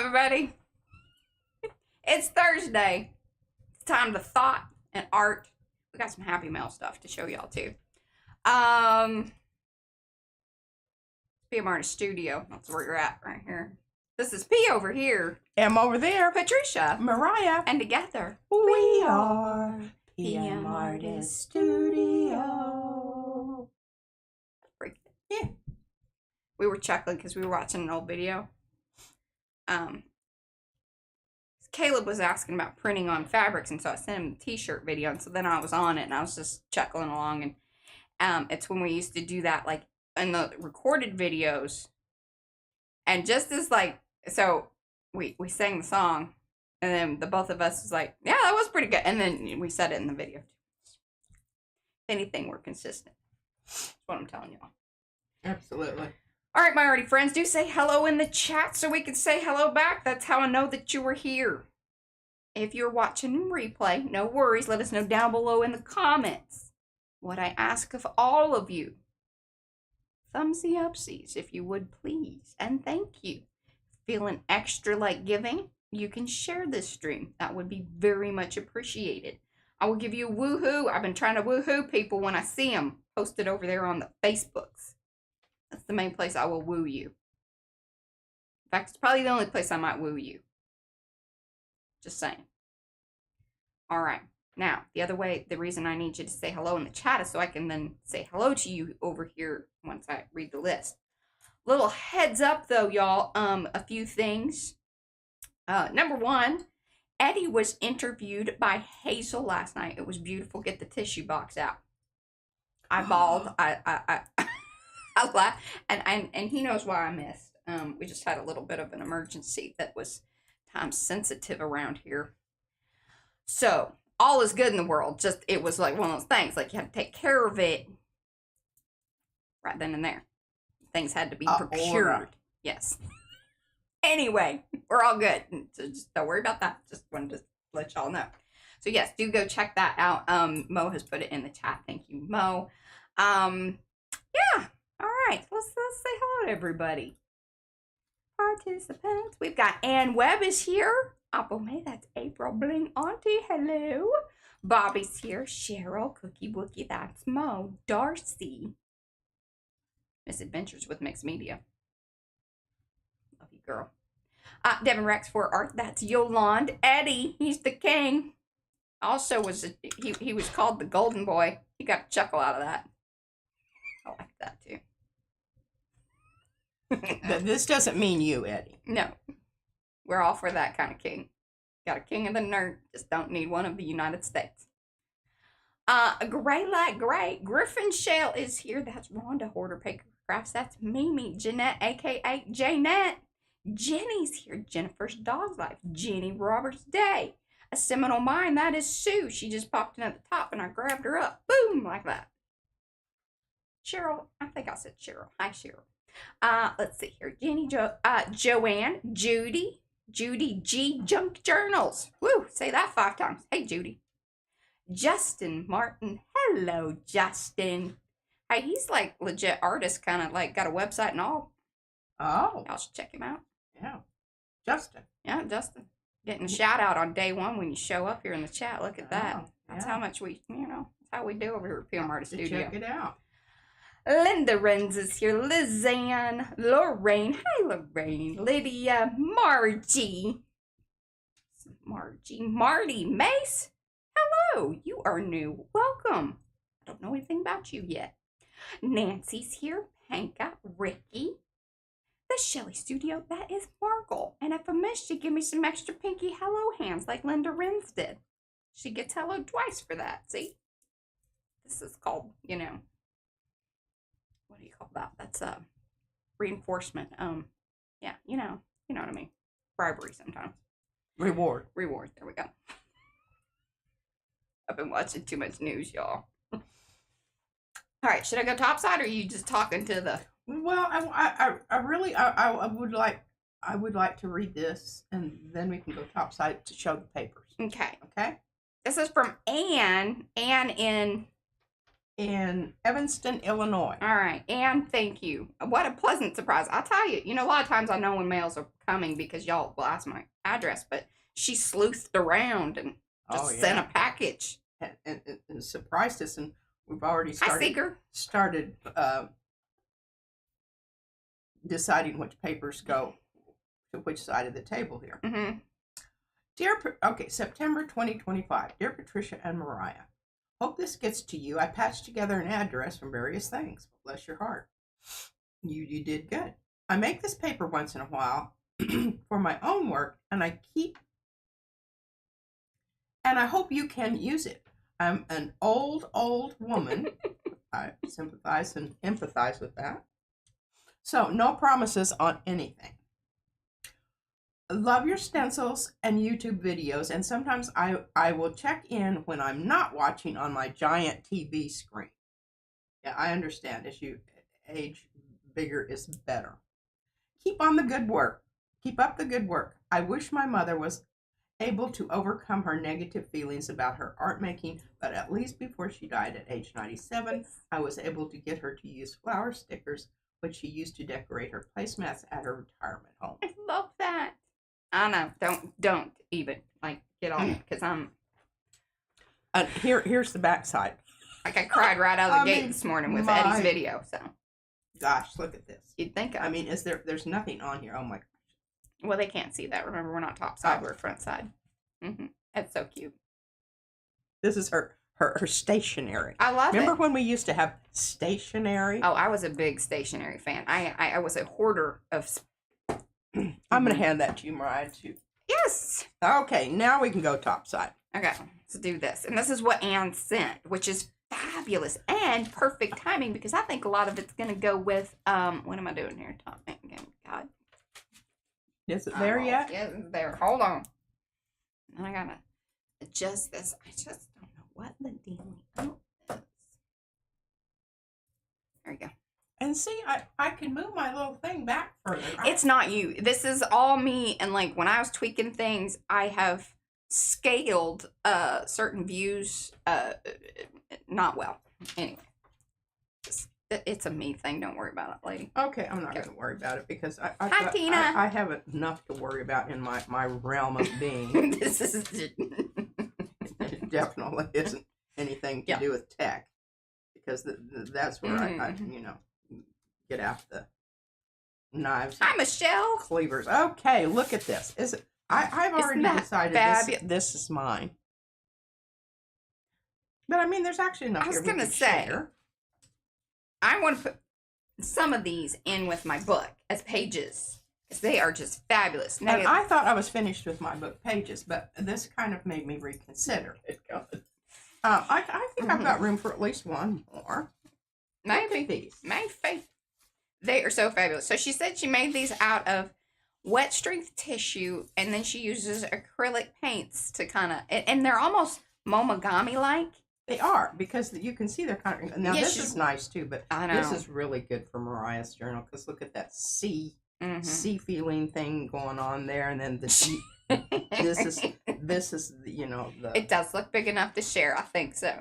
everybody? It's Thursday. It's time to thought and art. We got some Happy Mail stuff to show y'all too. PM Artist Studio. That's where you're at right here. This is P over here. M over there. Patricia. Mariah. And together we are PM Artist Studio. Yeah. We were chuckling because we were watching an old video. Caleb was asking about printing on fabrics, and so I sent him the t-shirt video, and so then I was on it, and I was just chuckling along, and it's when we used to do that, like, in the recorded videos, and just as, like, so we sang the song, and then the both of us was like, yeah, that was pretty good, and then we said it in the video. If anything, we're consistent. That's what I'm telling y'all. Absolutely. All right, my arty friends, do say hello in the chat so we can say hello back. That's how I know that you were here. If you're watching in replay, no worries. Let us know down below in the comments what I ask of all of you. Thumbsy upsies, if you would please. And thank you. Feeling extra like giving? You can share this stream. That would be very much appreciated. I will give you a woohoo. I've been trying to woohoo people when I see them posted over there on the Facebooks. That's the main place I will woo you. In fact, it's probably the only place I might woo you. Just saying. All right. Now, the reason I need you to say hello in the chat is so I can then say hello to you over here once I read the list. Little heads up, though, y'all. A few things. Number one, Eddie was interviewed by Hazel last night. It was beautiful. Get the tissue box out. I bawled. I laughed, and he knows why I missed. We just had a little bit of an emergency that was time sensitive around here. So all is good in the world. Just it was like one of those things. Like you had to take care of it right then and there. Things had to be procured. Yes. Anyway, we're all good. So just don't worry about that. Just wanted to let y'all know. So yes, do go check that out. Mo has put it in the chat. Thank you, Mo. Yeah. All right, let's say hello to everybody. Participants. We've got Ann Webb is here. Apple May, that's April Bling Auntie. Hello. Bobby's here. Cheryl, Cookie Wookie, that's Mo. Darcy. Misadventures with Mixed Media. Love you, girl. Devin Rex for art, that's Yolande. Eddie, he's the king. Also he was called the Golden Boy. He got a chuckle out of that. I like that too. This doesn't mean you, Eddie. No. We're all for that kind of king. Got a king of the nerd. Just don't need one of the United States. Gray like gray. Griffin Shale is here. That's Rhonda Hoarder Paper Crafts. That's Mimi. Jeanette, a.k.a. Janette. Jenny's here. Jennifer's Dog Life. Jenny Roberts Day. A Seminole Mind. That is Sue. She just popped in at the top and I grabbed her up. Boom! Like that. Cheryl. I think I said Cheryl. Hi, Cheryl. Let's see here. Jenny, Joanne, Judy G, Junk Journals. Woo, say that 5 times. Hey, Judy. Justin Martin. Hello, Justin. Hey, he's like legit artist, kind of like got a website and all. Oh. Y'all should check him out. Yeah. Justin. Yeah, Justin. Getting a shout out on day 1 when you show up here in the chat. Look at that. Oh, That's yeah. how much we, that's how we do over here at PM Artist Studio. Check it out. Linda Renz is here. Lizanne, Lorraine. Hi, Lorraine. Lydia, Margie, Marty, Mace. Hello, you are new. Welcome. I don't know anything about you yet. Nancy's here. Hanka, Ricky. The Shelly Studio, that is Margle. And if I missed you, give me some extra pinky hello hands like Linda Renz did. She gets hello twice for that, see? This is called, what do you call that? That's reinforcement. Yeah, you know what I mean. Bribery sometimes. Reward. There we go. I've been watching too much news, y'all. All right, should I go topside, or are you just talking to the? Well, I would like to read this, and then we can go topside to show the papers. Okay. Okay. This is from Anne. Anne in in Evanston, Illinois. All right, and thank you. What a pleasant surprise. I'll tell you, a lot of times I know when mails are coming because y'all will ask my address, but she sleuthed around and just sent a package. And surprised us, and we've already started deciding which papers go to which side of the table here. Mm-hmm. September 2025. Dear Patricia and Mariah, hope this gets to you. I patched together an address from various things. Bless your heart. You did good. I make this paper once in a while for my own work, and I hope you can use it. I'm an old woman. I sympathize and empathize with that. So no promises on anything. Love your stencils and YouTube videos, and sometimes I will check in when I'm not watching on my giant TV screen. Yeah, I understand. As you age, bigger is better. Keep on the good work. Keep up the good work. I wish my mother was able to overcome her negative feelings about her art making, but at least before she died at age 97, I was able to get her to use flower stickers, which she used to decorate her placemats at her retirement home. I love that. I know. Don't even get on it because I'm. Here's the backside. I cried right out of the gate this morning with Eddie's video. So. Gosh, look at this. You'd think. There's nothing on here. Oh my gosh. Well, they can't see that. Remember, we're not top side. We're front side. Mm-hmm. That's so cute. This is her stationery. I love it. Remember when we used to have stationery? Oh, I was a big stationery fan. I was a hoarder of. I'm going to hand that to you, Mariah, too. Yes. Okay, now we can go top side. Okay, let's do this. And this is what Anne sent, which is fabulous and perfect timing because I think a lot of it's going to go with, what am I doing here? Top man, God. Is it there yet? Yeah, it's there. Hold on. I got to adjust this. I just don't know what the deal is. There we go. And see, I can move my little thing back further. It's not you. This is all me. And when I was tweaking things, I have scaled certain views not well. Anyway, it's a me thing. Don't worry about it, lady. Okay, I'm not going to worry about it because Hi, Tina. I have enough to worry about in my realm of being. This is It definitely isn't anything to do with tech because that's where I get out the knives. Hi, Michelle. Cleavers. Okay, look at this. I've already decided this is mine. But there's actually enough. I was going to say, I want to put some of these in with my book as pages because they are just fabulous. Now, and I thought I was finished with my book pages, but this kind of made me reconsider. I think I've got room for at least one more. Maybe. They are so fabulous. So she said she made these out of wet strength tissue, and then she uses acrylic paints to kind of, and they're almost momogami-like. They are, because you can see they're kind of, now this is nice too, but this is really good for Mariah's journal, because look at that sea feeling thing going on there, and then the deep, this is, the. It does look big enough to share, I think so.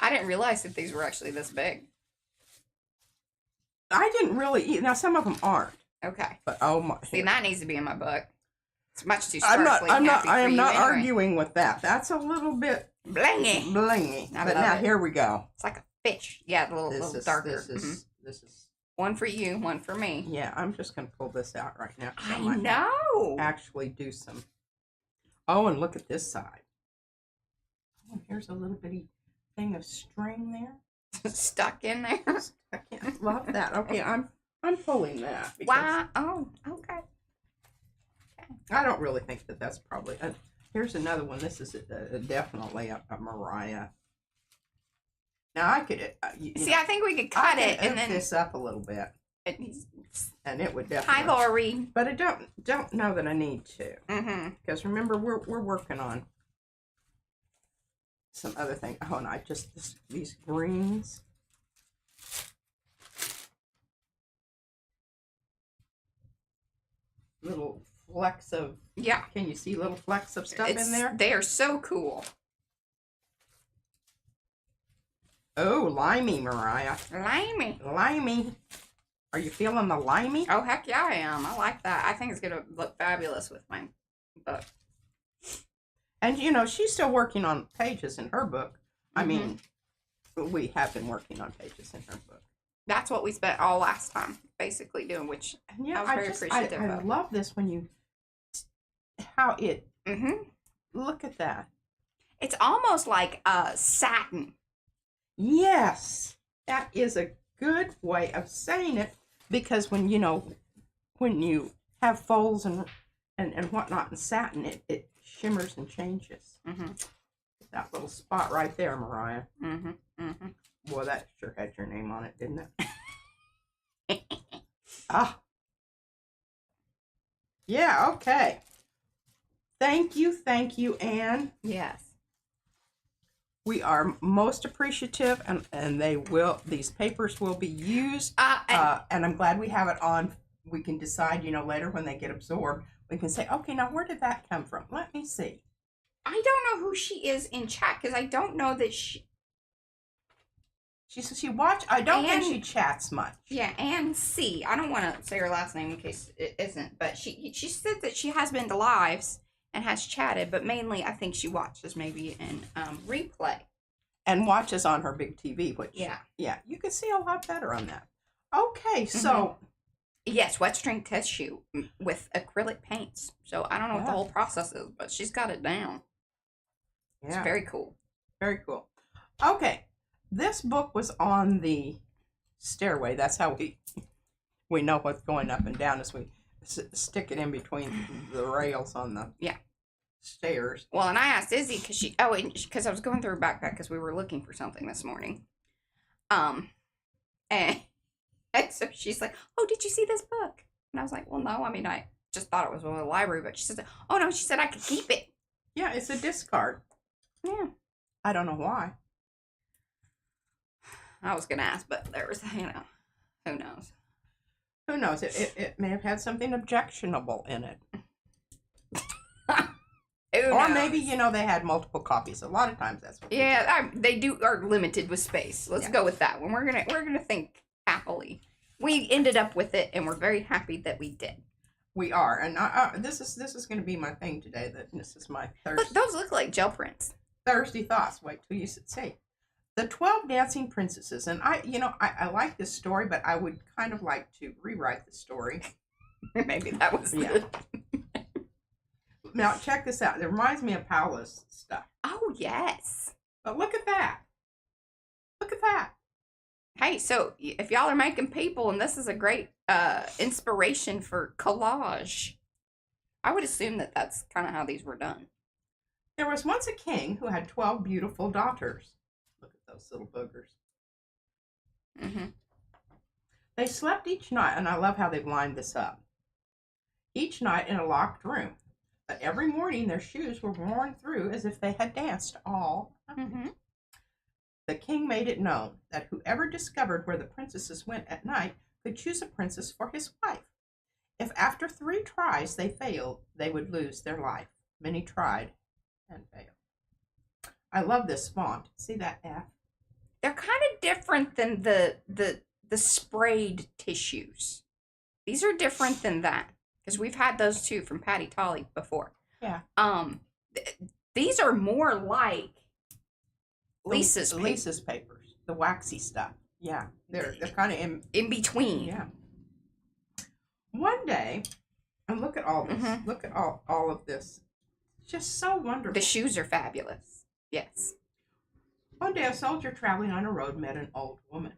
I didn't realize that these were actually this big. I didn't really now some of them aren't. Okay. But oh my. See, that needs to be in my book. It's much too sparkly. I am not arguing with that. That's a little bit blingy. But now here we go. It's like a fish. Yeah, a little darker. This is one for you, one for me. Yeah, I'm just gonna pull this out right now. I know. Actually do some. Oh, and look at this side. Oh, here's a little bitty thing of string there. Stuck in there. I can't love that. Okay, I'm pulling that. Wow. Oh, okay. I don't really think that's probably. Here's another one. This is definitely a Mariah. Now I could. See, I think we could cut it and then this up a little bit. And it would definitely. Hi, Lori. But I don't know that I need to. Because remember, we're working on some other thing. Oh, and these greens. Little flecks of Can you see little flecks of stuff in there? They are so cool. Oh, limey, Mariah. Limey. Limey. Are you feeling the limey? Oh, heck yeah, I am. I like that. I think it's going to look fabulous with my book. And, you know, she's still working on pages in her book. I mean, we have been working on pages in her book. That's what we spent all last time, basically doing, which And yeah, I was very appreciative I of. love this when you, how it, Mm-hmm. look at that. It's almost like satin. Yes, that is a good way of saying it, because when, you know, when you have folds and whatnot in satin, it shimmers and changes. Mm-hmm. That little spot right there, Mariah. Mm-hmm. Mm-hmm. Boy, that sure had your name on it, didn't it? Ah. Yeah, okay. Thank you, Anne. Yes. We are most appreciative, and these papers will be used. And I'm glad we have it on. We can decide, you know, later when they get absorbed, we can say, okay, now where did that come from? Let me see. I don't know who she is in chat, because I don't know that she watch. I don't think she chats much. Yeah, Anne C. I don't want to say her last name in case it isn't, but she said that she has been to lives and has chatted, but mainly I think she watches maybe in replay. And watches on her big TV, which, yeah, you can see a lot better on that. Okay, so. Yes, wet string tissue with acrylic paints. So I don't know what the whole process is, but she's got it down. Yeah. It's very cool. Very cool. Okay, this book was on the stairway. That's how we know what's going up and down as we stick it in between the rails on the stairs. Well, and I asked Izzy because I was going through her backpack because we were looking for something this morning. And so she's like, "Oh, did you see this book?" And I was like, "Well, no. I mean, I just thought it was one of the library." But she said, "Oh no," she said, "I could keep it." Yeah, it's a discard. Yeah. I don't know why. I was gonna ask, but there was, you know, who knows? Who knows? It may have had something objectionable in it. Or maybe, you know, they had multiple copies. A lot of times that's what they are limited with space. Let's go with that one. We're gonna think happily. We ended up with it, and we're very happy that we did. We are, and this is going to be my thing today. This is my Thursday. Look, those look like gel prints. Thursday thoughts. Wait till you see the 12 Dancing Princesses, and I like this story, but I would kind of like to rewrite the story. Maybe that was good. Now check this out. It reminds me of Paula's stuff. Oh yes. But look at that. Look at that. Hey, so if y'all are making people, and this is a great inspiration for collage, I would assume that that's kind of how these were done. There was once a king who had 12 beautiful daughters. Look at those little boogers. Mm-hmm. They slept each night, and I love how they've lined this up. Each night in a locked room. But every morning their shoes were worn through as if they had danced all night. Mm-hmm. The king made it known that whoever discovered where the princesses went at night could choose a princess for his wife. If after 3 tries they failed, they would lose their life. Many tried and failed. I love this font. See that F? They're kind of different than the sprayed tissues. These are different than that, because we've had those too from Patty Tolly before. Yeah. These are more like Lisa's papers, the waxy stuff. Yeah, they're kind of in between. Yeah. One day, and look at all this. Mm-hmm. Look at all of this. Just so wonderful. The shoes are fabulous. Yes. One day, a soldier traveling on a road met an old woman.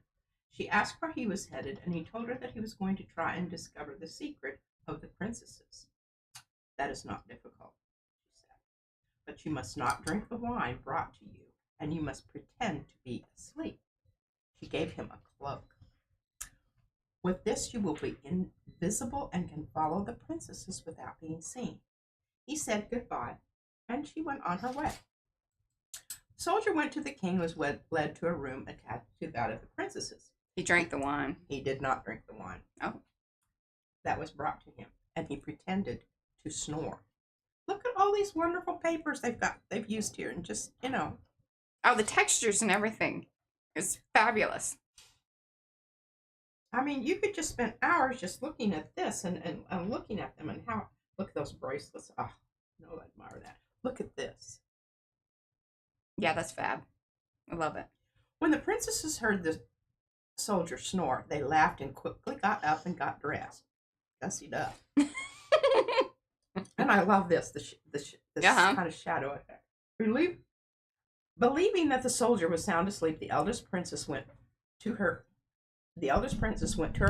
She asked where he was headed, and he told her that he was going to try and discover the secret of the princesses. That is not difficult, she said. But you must not drink the wine brought to you, and you must pretend to be asleep. She gave him a cloak. With this, you will be invisible and can follow the princesses without being seen. He said goodbye, and she went on her way. The soldier went to the king, who was led to a room attached to that of the princesses. He drank the wine. He did not drink the wine. Oh. That was brought to him, and he pretended to snore. Look at all these wonderful papers they've used here, and just, you know. Oh, the textures and everything. It's fabulous. I mean, you could just spend hours just looking at this and looking at them and how, look at those bracelets. Oh, no, I admire that. Look at this. Yeah, that's fab. I love it. When the princesses heard the soldier snore, they laughed and quickly got up and got dressed. Gussied up. And I love this, this kind of shadow effect. Believing that the soldier was sound asleep, the eldest princess went to her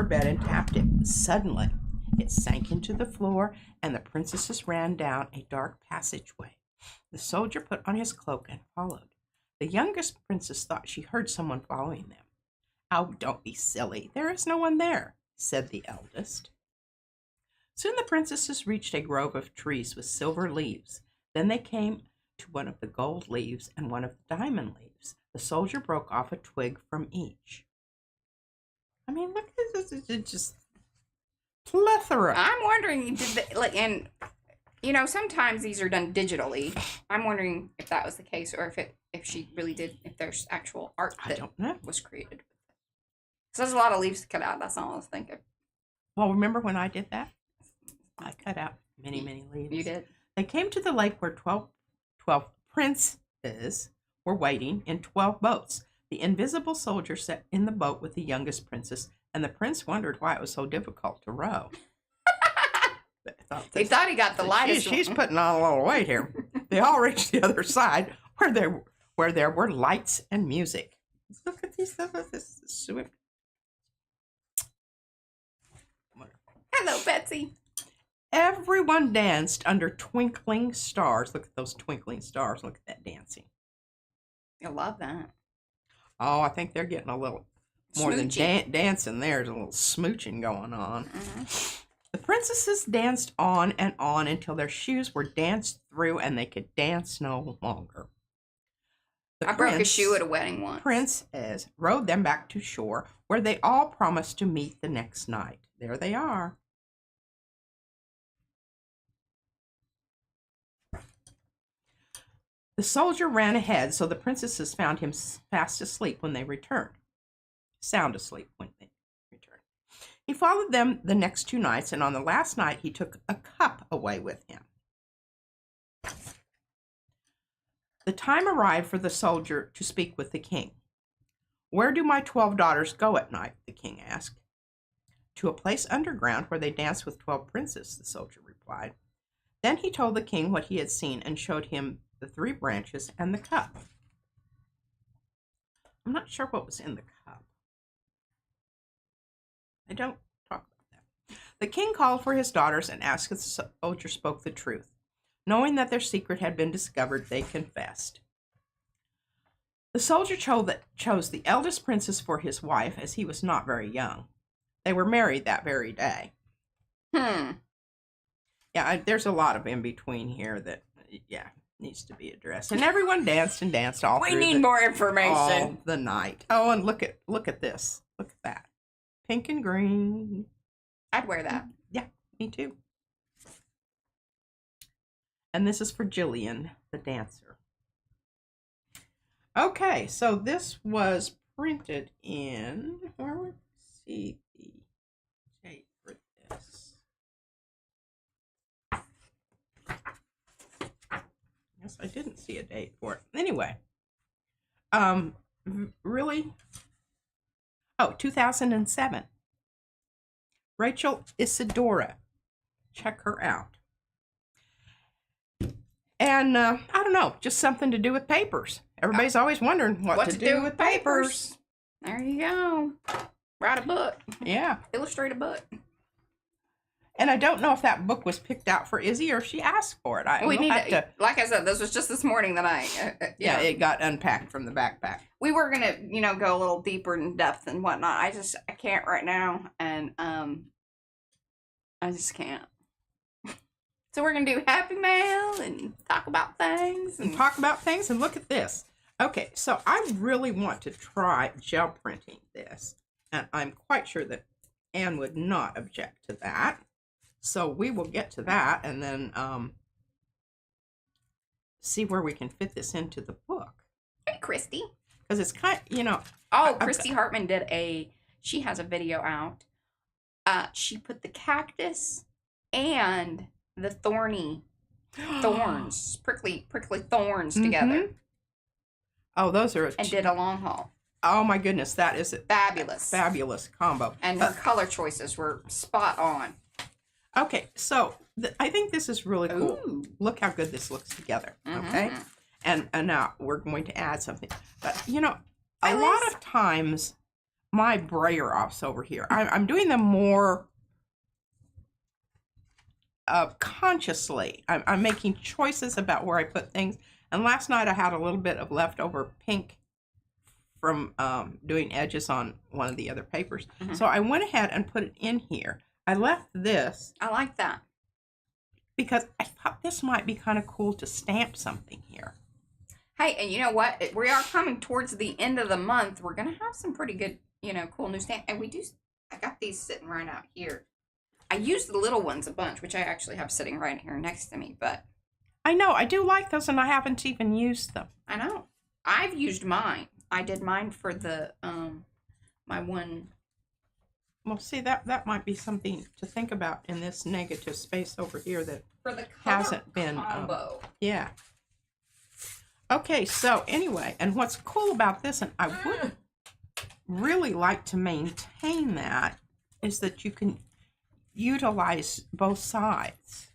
bed and tapped it. Suddenly, it sank into the floor, and the princesses ran down a dark passageway. The soldier put on his cloak and followed. The youngest princess thought she heard someone following them. "Oh, don't be silly. There is no one there," said the eldest. Soon the princesses reached a grove of trees with silver leaves. Then they came to one of the gold leaves and one of the diamond leaves. The soldier broke off a twig from each. I mean, look at this. It's just plethora. I'm wondering, did they, like, and you know, sometimes these are done digitally. I'm wondering if that was the case, or if she really did, if there's actual art that was created. So there's a lot of leaves to cut out. That's all I was thinking. Well, remember when I did that? I cut out many leaves. You did. They came to the lake where 12 princes were waiting in 12 boats. The invisible soldier sat in the boat with the youngest princess, and the prince wondered why it was so difficult to row. He thought he got the lightest She's putting on a little weight here. They all reached the other side where there were lights and music. Look at these. This is swift. Hello, Betsy. Everyone danced under twinkling stars. Look at those twinkling stars. Look at that dancing. I love that. Oh, I think they're getting a little more than dancing. There's a little smooching going on. Mm-hmm. The princesses danced on and on until their shoes were danced through and they could dance no longer. I broke a shoe at a wedding once. Princess rowed them back to shore, where they all promised to meet the next night. There they are. The soldier ran ahead, so the princesses found him fast asleep when they returned. Sound asleep when they returned. He followed them the next 2 nights, and on the last night he took a cup away with him. The time arrived for the soldier to speak with the king. "Where do my 12 daughters go at night?" the king asked. "To a place underground where they dance with 12 princes," the soldier replied. Then he told the king what he had seen and showed him the 3 branches and the cup. I'm not sure what was in the cup. I don't talk about that. The king called for his daughters and asked if the soldier spoke the truth. Knowing that their secret had been discovered, they confessed. The soldier chose the eldest princess for his wife, as he was not very young. They were married that very day. Yeah, there's a lot of in between here that, needs to be addressed. And everyone danced and danced all through. We need more information. All the night. Oh, and look at this. Look at that. Pink and green. I'd wear that. Yeah, me too. And this is for Jillian, the dancer. Okay, so this was printed in, where would see the date for this? Yes, I didn't see a date for it. Anyway, really? Oh, 2007. Rachel Isadora. Check her out. And I don't know, just something to do with papers. Everybody's always wondering what to do with papers. There you go. Write a book. Yeah. Illustrate a book. And I don't know if that book was picked out for Izzy or if she asked for it. We need to, like I said, this was just this morning that it got unpacked from the backpack. We were going to, go a little deeper in depth and whatnot. I can't right now. And I just can't. So we're going to do Happy Mail and talk about things. And talk about things and look at this. Okay, so I really want to try gel printing this. And I'm quite sure that Anne would not object to that. So we will get to that and then see where we can fit this into the book. Hey, Christy. Because it's kind of, Oh, Christy Hartman she has a video out. She put the cactus and the thorns, prickly thorns together. Oh, those are... And did a long haul. Oh my goodness, that is a fabulous combo. And her color choices were spot on. Okay, so I think this is really cool. Ooh. Look how good this looks together. Okay, and now we're going to add something. But you know, a lot of times my brayer offs over here, I'm doing them more consciously. I'm making choices about where I put things. And last night I had a little bit of leftover pink from doing edges on one of the other papers. So I went ahead and put it in here. I left this. I like that. Because I thought this might be kind of cool to stamp something here. Hey, and you know what? We are coming towards the end of the month. We're going to have some pretty good, cool new stamps. And I got these sitting right out here. I used the little ones a bunch, which I actually have sitting right here next to me, but... I know, I do like those, and I haven't even used them. I know. I've used mine. I did mine for the, my one... Well, see, that might be something to think about in this negative space over here that for the hasn't been... combo. Yeah. Okay, so anyway, and what's cool about this, and I would really like to maintain that, is that you can utilize both sides.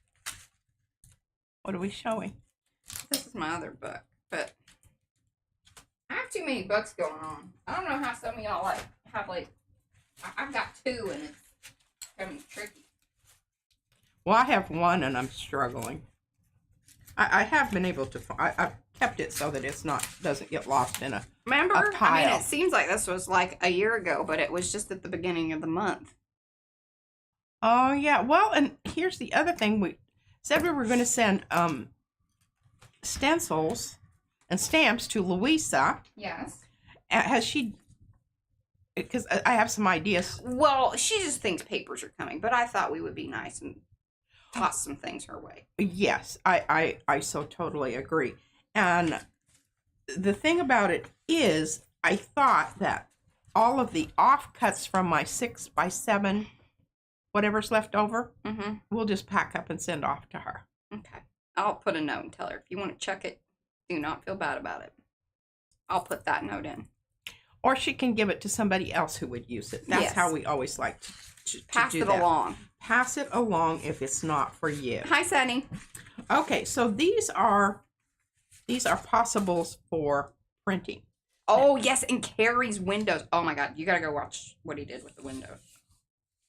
What are we showing? This is my other book, but I have too many books going on. I don't know how some of y'all have I've got two and it's kind of tricky. Well, I have one and I'm struggling. I have been able to, I've kept it so that doesn't get lost in a pile. I mean, it seems like this was like a year ago, but it was just at the beginning of the month. Oh, yeah. Well, and here's the other thing. We said we were going to send stencils and stamps to Louisa. Yes. Has she... Because I have some ideas. Well, she just thinks papers are coming, but I thought we would be nice and toss some things her way. Yes, I so totally agree. And the thing about it is, I thought that all of the offcuts from my 6x7, whatever's left over, we'll just pack up and send off to her. Okay. I'll put a note and tell her, if you want to check it, do not feel bad about it. I'll put that note in. Or she can give it to somebody else who would use it. That's how we always like to pass do it that. along. Pass it along if it's not for you. Hi, Sunny. Okay, so these are possibles for printing. Oh, yes, and Carrie's windows. Oh, my God. You got to go watch what he did with the windows.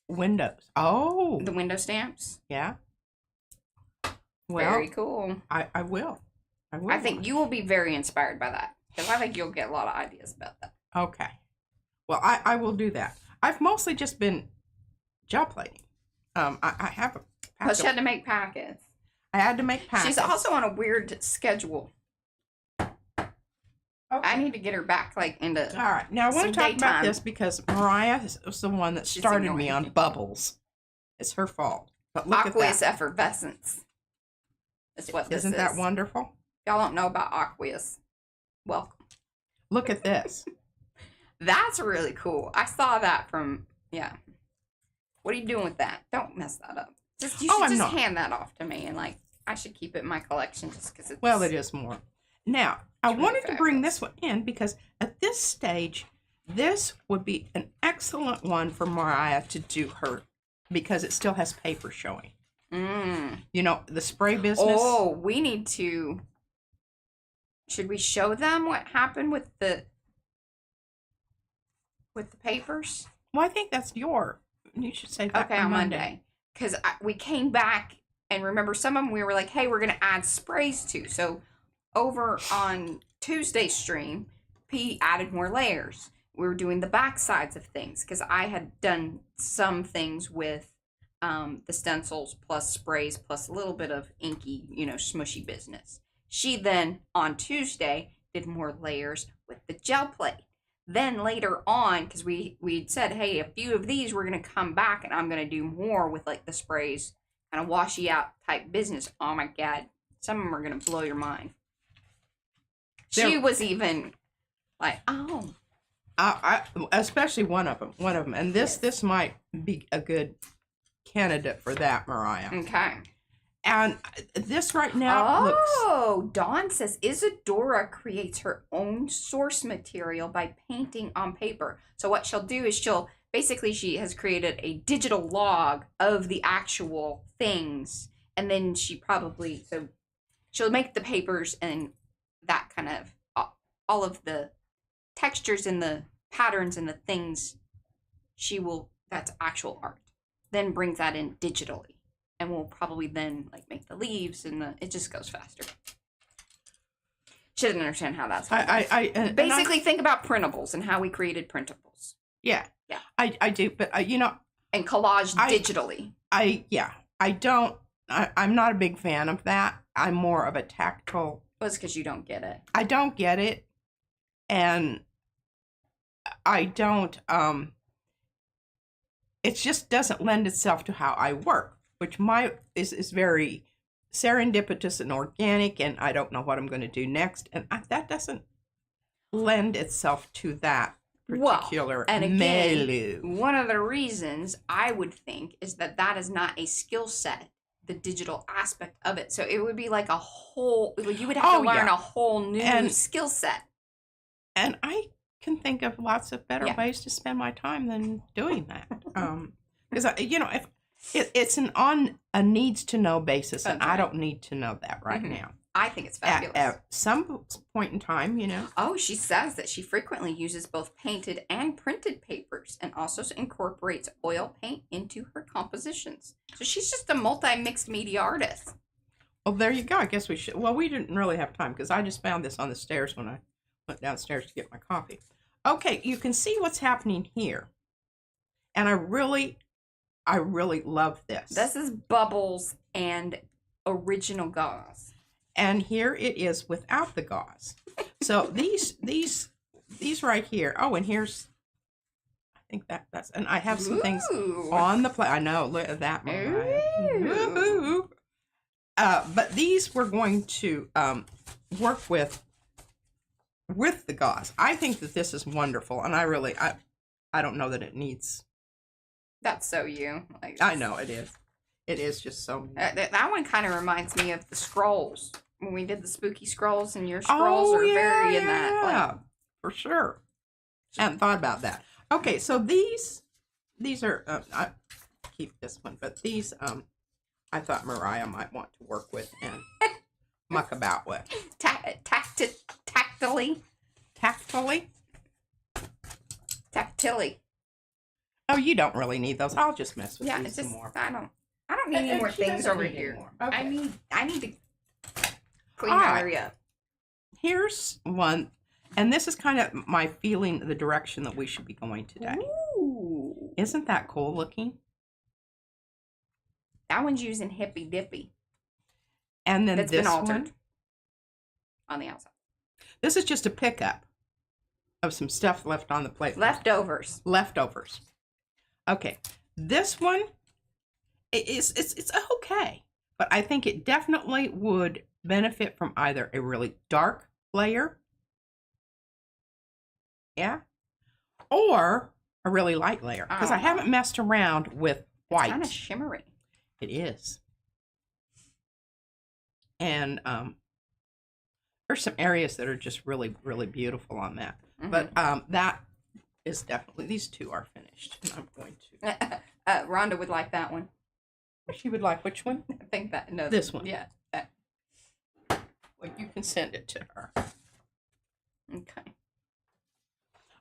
Windows. Oh. The window stamps. Yeah. Well, very cool. I will. I think you will be very inspired by that. Because I think you'll get a lot of ideas about that. Okay. Well, I will do that. I've mostly just been gel plating. I have a packet. Well, she had to make packets. I had to make packets. She's also on a weird schedule. Okay. I need to get her back into all right. Now I want to talk about this because Mariah was the one that started me on bubbles. It's her fault. But look aqueous at that. effervescence. Is what this is. Isn't that wonderful? Y'all don't know about aqueous. Welcome. Look at this. That's really cool. I saw that from, What are you doing with that? Don't mess that up. You should just hand that off to me, and I should keep it in my collection just because it's... Well, it is more. Now, I wanted to bring this one in because at this stage, this would be an excellent one for Mariah to do her, because it still has paper showing. You know, the spray business. Oh, we need to... Should we show them what happened with the papers? Well, I think that's you should say that on Monday. Because we came back, and remember, some of them we were like, hey, we're going to add sprays to. So over on Tuesday's stream, P added more layers. We were doing the back sides of things because I had done some things with the stencils plus sprays plus a little bit of inky, smushy business. She then, on Tuesday, did more layers with the gel plate. Then later on, because we'd said, hey, a few of these we're going to come back and I'm going to do more with the sprays, kind of washy out type business. Oh my God. Some of them are going to blow your mind. She was even like, oh. Especially one of them, and this might be a good candidate for that, Mariah. Okay. And this right now looks. Oh, Dawn says Isadora creates her own source material by painting on paper. So what she'll do is she has created a digital log of the actual things, and then she'll make the papers and that kind of all of the textures and the patterns and the things that's actual art. Then brings that in digitally. And we'll probably then like the leaves and it just goes faster. She doesn't understand how that's basically think about printables and how we created printables. Yeah. I do, but and collage digitally. I'm not a big fan of that. I'm more of a tactile. Well, it's because you don't get it. I don't get it, and I don't. It just doesn't lend itself to how I work, which is very serendipitous and organic, and I don't know what I'm going to do next, and that doesn't lend itself to that particular milieu. One of the reasons I would think is that is not a skill set, the digital aspect of it. So it would be like you would have to learn a whole new skill set. And I can think of lots of better ways to spend my time than doing that. Because if it's on a needs to know basis, and I don't need to know that right now. I think it's fabulous. At some point in time, Oh, she says that she frequently uses both painted and printed papers and also incorporates oil paint into her compositions. So she's just a multi-mixed media artist. Well, there you go. I guess we should. Well, we didn't really have time because I just found this on the stairs when I went downstairs to get my coffee. Okay, you can see what's happening here. And I really love this. This is bubbles and original gauze. And here it is without the gauze. So these right here. Oh, and here's, I think that's, and I have some things on the plate. I know, look at that, Mariah. Woo-hoo. But these we're going to work with the gauze. I think that this is wonderful, and I don't know that it needs. That's so you. I know it is. It is just so. That one kind of reminds me of the scrolls when we did the spooky scrolls, and your scrolls are very in that. Yeah, for sure. I hadn't thought about that. Okay, so these are. I keep this one, but these I thought Mariah might want to work with and muck about with. Tactily. Oh, you don't really need those. I'll just mess with these some more. I don't need any more things over here. Okay. I need to clean my area up. Here's one, and this is kind of my feeling, the direction that we should be going today. Ooh. Isn't that cool looking? That one's using Hippy Dippy. And then that's this been altered one on the outside. This is just a pickup of some stuff left on the plate. Leftovers. Okay, this one it's okay, but I think it definitely would benefit from either a really dark layer, or a really light layer, because I haven't messed around with white. It's kind of shimmery. It is, and there's some areas that are just really, really beautiful on that. But that is definitely, these two are finished, and I'm going to. Rhonda would like that one. She would like which one? I think that, no. This one. Yeah. Well, you can send it to her. Okay.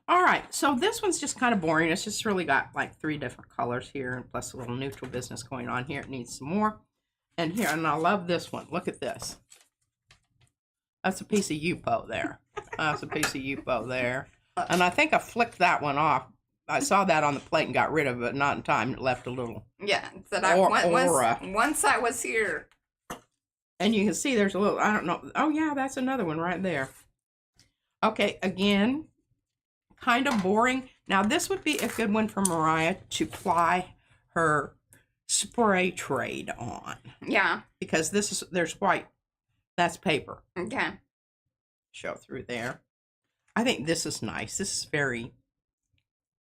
All right, so this one's just kind of boring. It's just really got like 3 different colors here, and plus a little neutral business going on here. It needs some more. And here, and I love this one. Look at this. That's a piece of Yupo there. That's a piece of Yupo there. And I think I flicked that one off. I saw that on the plate and got rid of it, not in time. It left a little aura. Once I was here. And you can see there's a little, I don't know. Oh, yeah, that's another one right there. Okay, again, kind of boring. Now, this would be a good one for Mariah to ply her spray trade on. Yeah. Because there's white. That's paper. Okay. Show through there. I think this is nice. This is very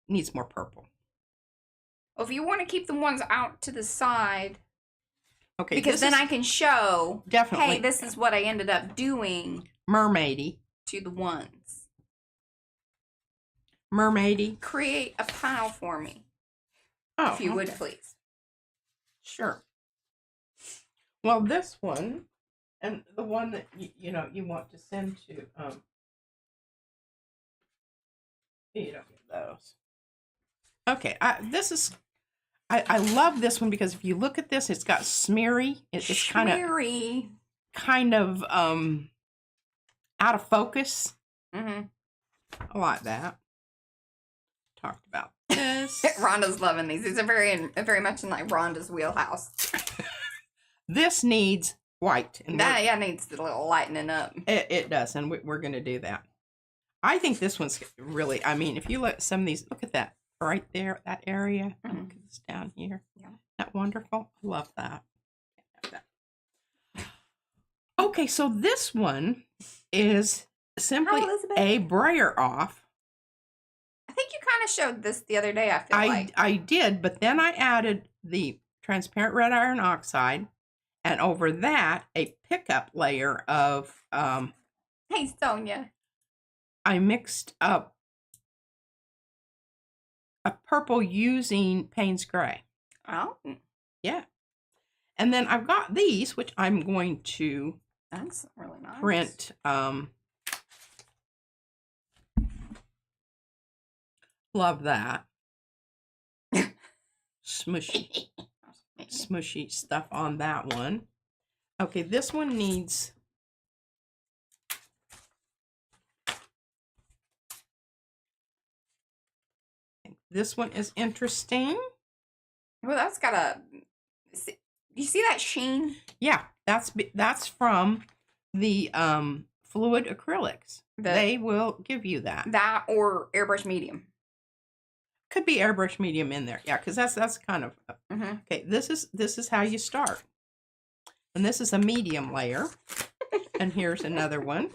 needs more purple. Well, if you want to keep the ones out to the side, Okay, because then I can show, definitely, hey, this is what I ended up doing. Mermaidy. To the ones. Mermaidy. Create a pile for me. Oh, if you would, please. Sure. Well, this one, and the one that you know you want to send to, you don't get those. Okay, I love this one because if you look at this, it's got smeary. It's kind of out of focus. Mm-hmm. I like that. Talked about this. Rhonda's loving these. These are very much in like Rhonda's wheelhouse. This needs white. And that needs a little lightening up. It does, and we're going to do that. I think this one's really, I mean, if you look at some of these, look at that right there, that area. Mm-hmm. Look at this down here. Yeah. Isn't that wonderful? I love that. Okay, so this one is simply a brayer off. I think you kind of showed this the other day, I feel like. I did, but then I added the transparent red iron oxide, and over that, a pickup layer of... hey, Sonia. I mixed up a purple using Payne's Gray. Oh. Yeah. And then I've got these, which I'm going to... That's really nice. Print... Love that. Smushy stuff on that one. Okay, this one needs... This one is interesting. Well, that's got a... You see that sheen? Yeah, that's from the fluid acrylics. They will give you that. That or airbrush medium. Could be airbrush medium in there. Yeah, because that's kind of... Mm-hmm. Okay, this is how you start. And this is a medium layer. And here's another one.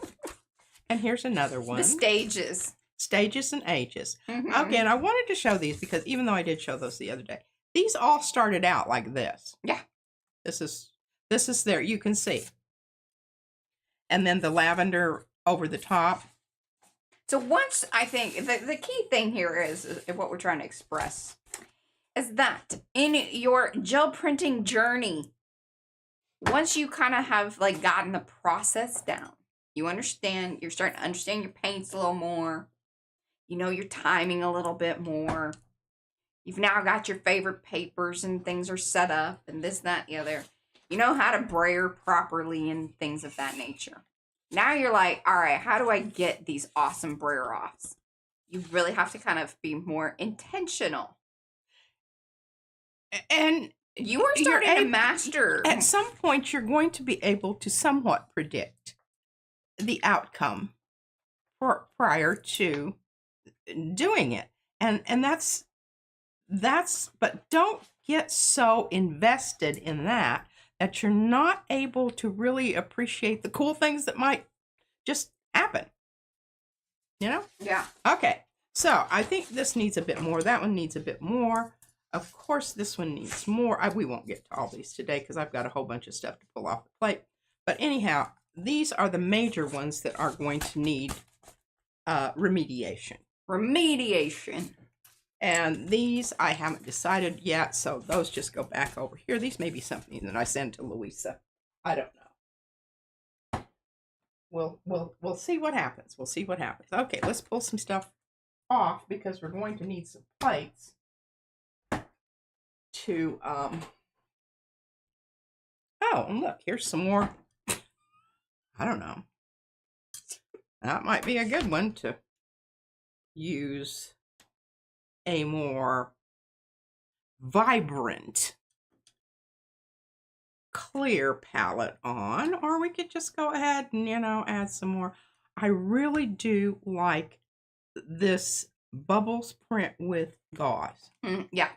And here's another one. The stages. Stages and ages. Mm-hmm. Okay, and I wanted to show these because even though I did show those the other day, these all started out like this. Yeah. This is there. You can see. And then the lavender over the top. So once, I think, the key thing here is what we're trying to express, is that in your gel printing journey, once you kind of have like gotten the process down, you're starting to understand your paints a little more, you know your timing a little bit more, you've now got your favorite papers and things are set up and this, that, the other, you know how to brayer properly and things of that nature. Now you're like, all right, how do I get these awesome brayer offs? You really have to kind of be more intentional. And you are starting to master. At some point, you're going to be able to somewhat predict the outcome prior to doing it. And that's, but don't get so invested in that you're not able to really appreciate the cool things that might just happen. You know? Yeah. Okay. So I think this needs a bit more. That one needs a bit more. Of course, this one needs more. We won't get to all these today because I've got a whole bunch of stuff to pull off the plate. But anyhow, these are the major ones that are going to need remediation. Remediation. And these I haven't decided yet, so those just go back over here. These may be something that I send to Louisa. I don't know. We'll see what happens. We'll see what happens. Okay, let's pull some stuff off because we're going to need some plates to oh, and look, here's some more. I don't know. That might be a good one to use a more vibrant, clear palette on, or we could just go ahead and, you know, add some more. I really do like this bubbles print with gauze. Yeah.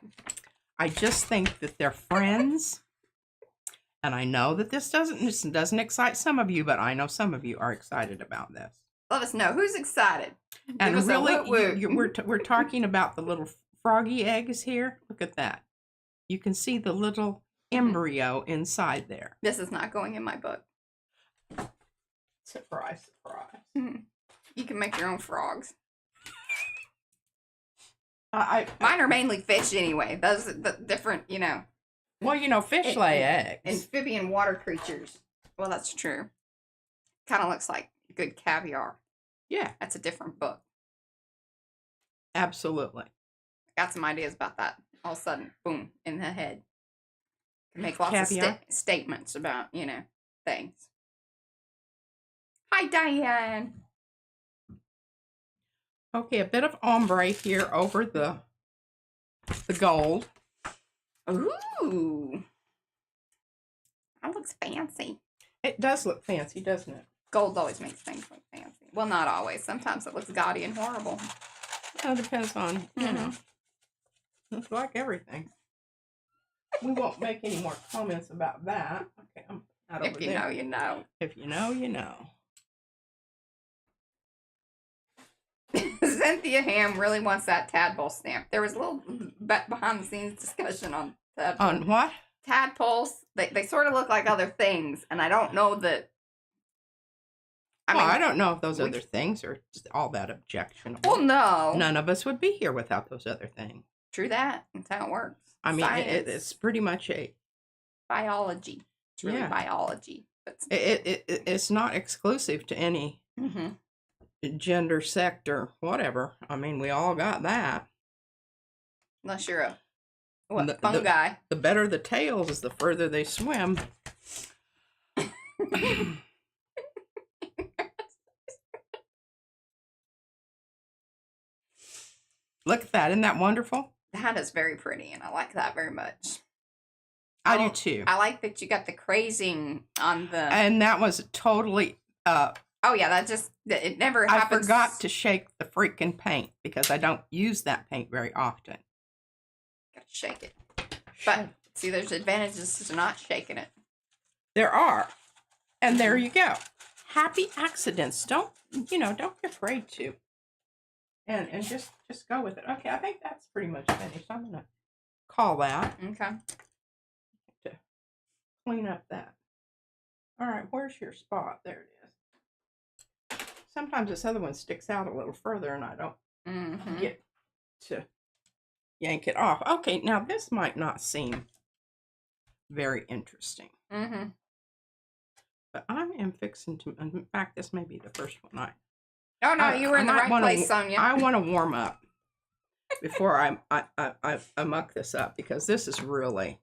I just think that they're friends. And I know that this doesn't excite some of you, but I know some of you are excited about this. Let us know who's excited. And Give us a really, woot woot. we're talking about the little froggy eggs here. Look at that. You can see the little embryo inside there. This is not going in my book. Surprise, surprise. You can make your own frogs. Mine are mainly fish anyway. Those are the different, you know. Well, you know, fish lay eggs. Amphibian water creatures. Well, that's true. Kind of looks like good caviar. Yeah. That's a different book. Absolutely. Got some ideas about that. All of a sudden, boom, in the head. Can make lots of statements about, you know, things. Hi, Diane. Okay, a bit of ombre here over the gold. Ooh. That looks fancy. It does look fancy, doesn't it? Gold always makes things look fancy. Well, not always. Sometimes it looks gaudy and horrible. It depends on, you know. It's like everything. We won't make any more comments about that. Okay, I'm out over there. If you know, you know. If you know, you know. Cynthia Ham really wants that tadpole stamp. There was a little behind the scenes discussion on tadpoles. On what? Tadpoles. They sort of look like other things, and I don't know that. I don't know if those other things are just all that objectionable. Well, no. None of us would be here without those other things. True that. That's how it works. I mean, it's pretty much a biology. It's really biology. It's not exclusive to any gender, sect, or whatever. I mean, we all got that. Unless you're a fungi. The better the tails is the further they swim. Look at that. Isn't that wonderful? That is very pretty, and I like that very much. I do too. I like that you got the crazing on the... And that was totally... oh, yeah, it never happens. I forgot to shake the freaking paint because I don't use that paint very often. Gotta shake it. But, see, there's advantages to not shaking it. There are. And there you go. Happy accidents. Don't be afraid to. And just go with it. Okay, I think that's pretty much finished. I'm going to call that. Okay. To clean up that. All right, where's your spot? There it is. Sometimes this other one sticks out a little further and I don't get to yank it off. Okay, now this might not seem very interesting. But I am fixing to, in fact, this may be the first one Oh, no, you were in the right place, Sonia. I want to warm up before I muck this up because this is really,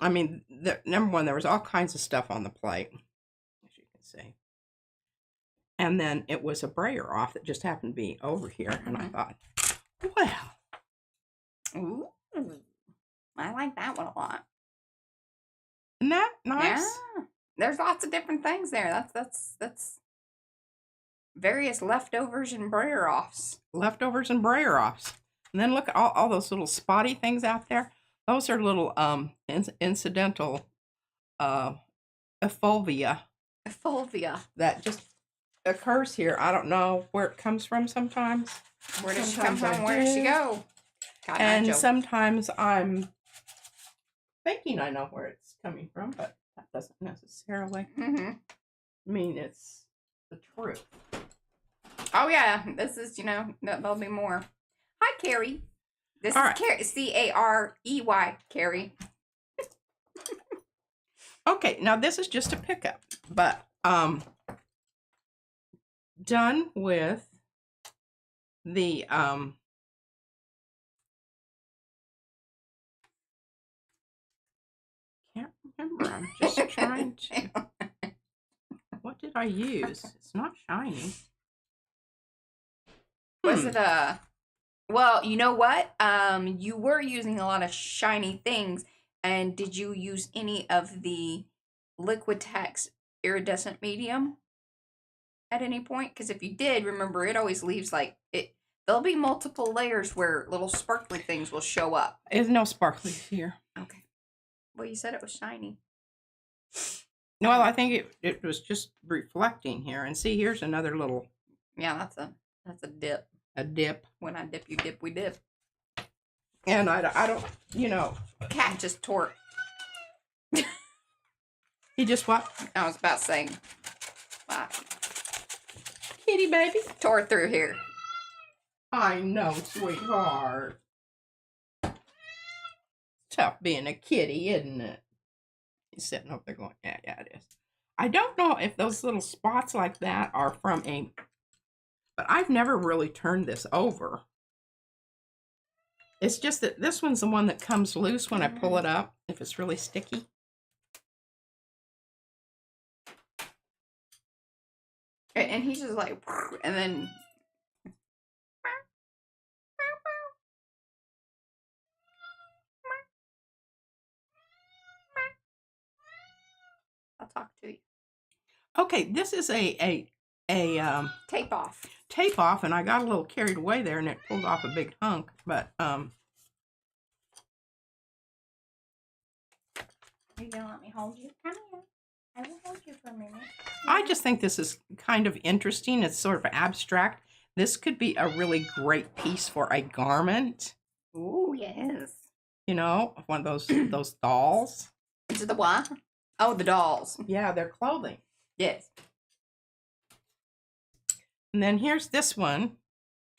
I mean, number one, there was all kinds of stuff on the plate, as you can see. And then it was a brayer off that just happened to be over here. And I thought, well. Ooh, I like that one a lot. Isn't that nice? Yeah. There's lots of different things there. That's various leftovers and brayer offs. Leftovers and brayer offs. And then look at all those little spotty things out there. Those are little incidental effluvia. Effluvia. That just occurs here. I don't know where it comes from sometimes. Where does she come from? Where does she go? And sometimes I'm thinking I know where it's coming from, but that doesn't necessarily mean it's the truth. Oh, yeah. This is, there'll be more. Hi, Carrie. This is Carrie. Carey. Carrie. Okay, now this is just a pickup, but done with the can't remember. I'm just trying to. What did I use? It's not shiny. Was it well, you know what? You were using a lot of shiny things, and did you use any of the Liquitex iridescent medium at any point? Because if you did, remember, it always leaves there'll be multiple layers where little sparkly things will show up. There's no sparkly here. Okay. Well, you said it was shiny. Well, I think it was just reflecting here. And see, here's another little. Yeah, that's a dip. A dip. When I dip, you dip, we dip. And I don't, Cat just tore. He just what? I was about to say. Wow. Kitty baby. Tore through here. I know, sweetheart. Tough being a kitty, isn't it? He's sitting up there going, yeah, it is. I don't know if those little spots like that are from but I've never really turned this over. It's just that this one's the one that comes loose when I pull it up, if it's really sticky. And he's just like, and then. I'll talk to you. Okay, this is a tape off. Tape off, and I got a little carried away there, and it pulled off a big hunk. But Are you gonna let me hold you? Come here. I will hold you for a minute. I just think this is kind of interesting. It's sort of abstract. This could be a really great piece for a garment. Ooh, yes. One of those dolls. Is it the what? Oh, the dolls. Yeah, they're clothing. Yes. And then here's this one,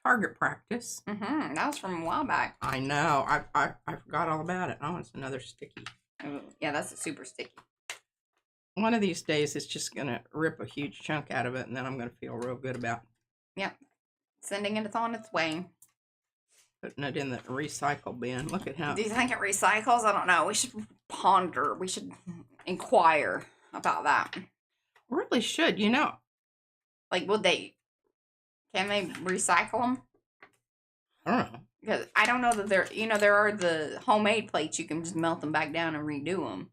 target practice. That was from a while back. I know. I forgot all about it. Oh, it's another sticky. Oh, yeah, that's a super sticky. One of these days, it's just going to rip a huge chunk out of it, and then I'm going to feel real good about Yep. Sending it on its way. Putting it in the recycle bin. Look at how... Do you think it recycles? I don't know. We should ponder. We should inquire about that. Really should, Like, can they recycle them? I don't know. Because I don't know that there are the homemade plates. You can just melt them back down and redo them.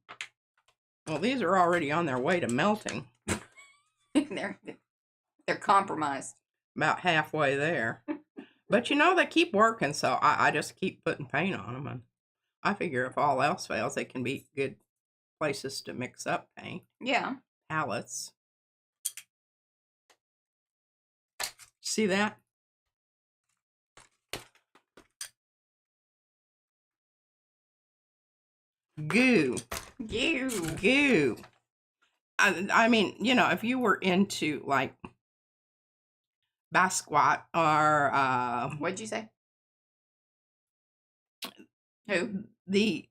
Well, these are already on their way to melting. They're compromised. About halfway there. But they keep working, so I just keep putting paint on them. And I figure if all else fails, they can be good places to mix up paint. Yeah. Palettes. See that? Goo. I mean, if you were into like Basquiat or What'd you say? Who? The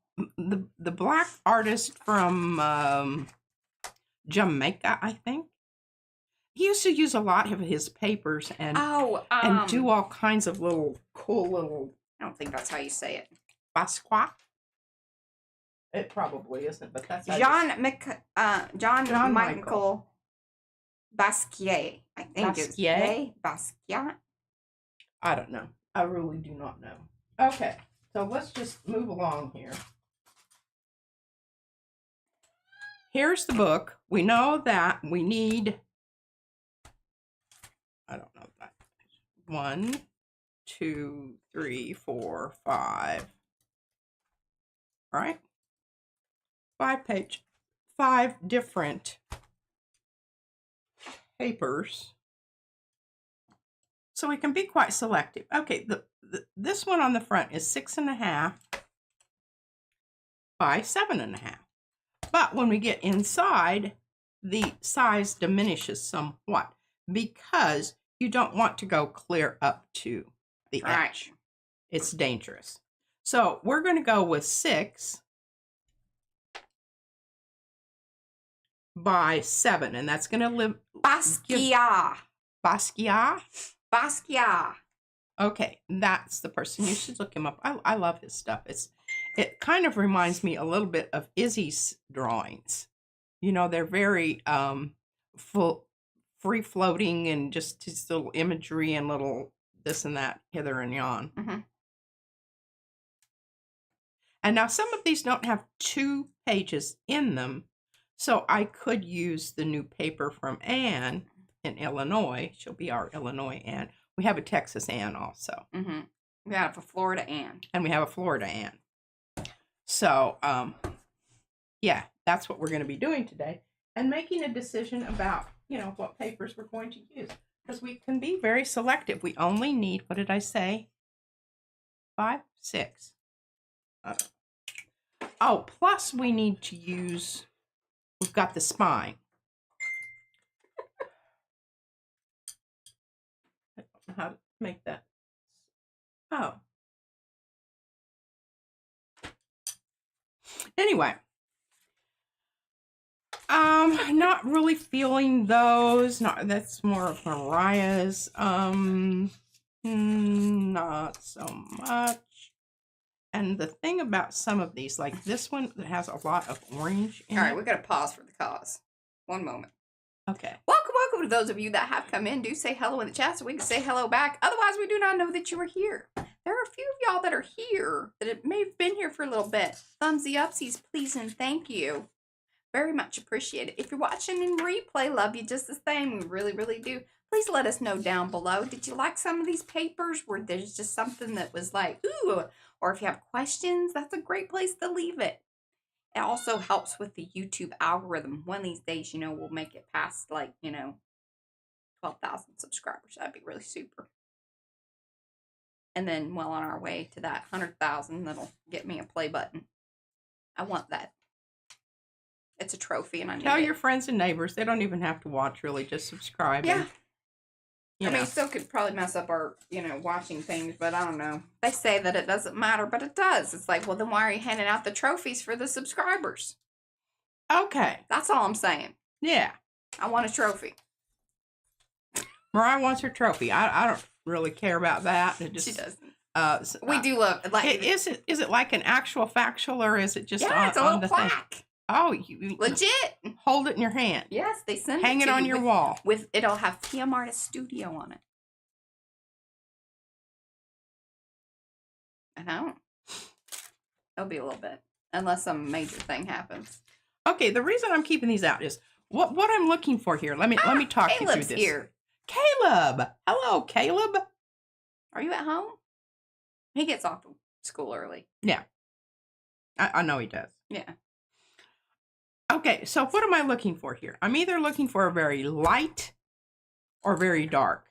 black artist from Jamaica, I think. He used to use a lot of his papers and do all kinds of cool little. I don't think that's how you say it. Basquiat. It probably isn't, but that's John Michael Basquiat. I think Basquiat? it's Basquiat. I don't know. I really do not know. Okay, so let's just move along here. Here's the book. We know that we need, I don't know that. 1, 2, 3, 4, 5. All right. 5 different papers. So we can be quite selective. Okay, this one on the front is 6.5 by 7.5. But when we get inside, the size diminishes somewhat because you don't want to go clear up to the edge. It's dangerous. So we're going to go with 6 by 7, and that's going to live Basquiat. Basquiat. Okay, that's the person. You should look him up. I love his stuff. It kind of reminds me a little bit of Izzy's drawings. They're very free floating and just his little imagery and little this and that, hither and yon. Mm-hmm. And now some of these don't have 2 pages in them. So I could use the new paper from Anne in Illinois. She'll be our Illinois Anne. We have a Texas Anne also. Mm-hmm. We have a Florida Anne. And we have a Florida Anne. So, yeah, that's what we're going to be doing today. and making a decision about, you know, what papers we're going to use. Because we can be very selective. We only need, what did I say? 5, 6. Oh, plus we need to use, we've got the spine. I don't know how to make that. Oh. Anyway. Not really feeling those. Not, that's more of Mariah's. Not so much. And the thing about some of these, like this one that has a lot of orange in All right, it. we got to pause for the cause. One moment. Okay. Welcome to those of you that have come in. Do say hello in the chat so we can say hello back. Otherwise, we do not know that you are here. There are a few of y'all that are here that may have been here for a little bit. Thumbsy upsies, please and thank you. Very much appreciated. If you're watching in replay, love you just the same. We really, really do. Please let us know down below. Did you like some of these papers? Where there's just something that was like, ooh, or if you have questions, that's a great place to leave it. It also helps with the YouTube algorithm. One of these days, you know, we'll make it past, like, you know, 12,000 subscribers. That'd be really super. And then, well, on our way to that 100,000, that'll get me a play button. I want that. It's a trophy, and I need Tell it. your friends and neighbors. They don't even have to watch, really. Just subscribe. Yeah. And, I mean, it still could probably mess up our, you know, watching things, but I don't know. They say that it doesn't matter, but it does. It's like, well, then why are you handing out the trophies for the subscribers? Okay. That's all I'm saying. Yeah. I want a trophy. Mariah wants her trophy. I don't really care about that. It just, She doesn't. We do love, like, is it like an actual factual, or is it just yeah, it's a on little the thing? plaque. Oh, you Legit. hold it in your hand. Yes, they send Hang it to on you your with, wall. With it'll have PM Artist Studio on it. I know. It'll be a little bit, unless some major thing happens. Okay, the reason I'm keeping these out is what I'm looking for here. Let me talk you through Caleb's this. here. Caleb. Hello, Caleb. Are you at home? He gets off of school early. Yeah. I know he does. Yeah. Okay, so what am I looking for here? I'm either looking for a very light or very dark,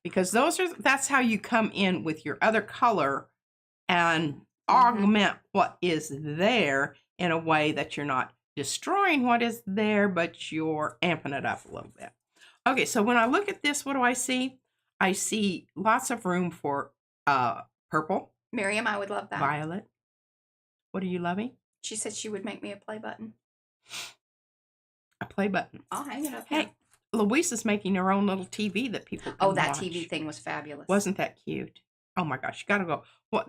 because that's how you come in with your other color and augment what is there in a way that you're not destroying what is there, but you're amping it up a little bit. Okay, so when I look at this, what do I see? I see lots of room for purple. Miriam, I would love that. Violet. What are you loving? She said she would make me a play button. A play button. I'll hang it up. Hey, here. Louisa's making her own little TV that people can that watch. TV thing was fabulous. Wasn't that cute? Oh my gosh, you gotta go. Well,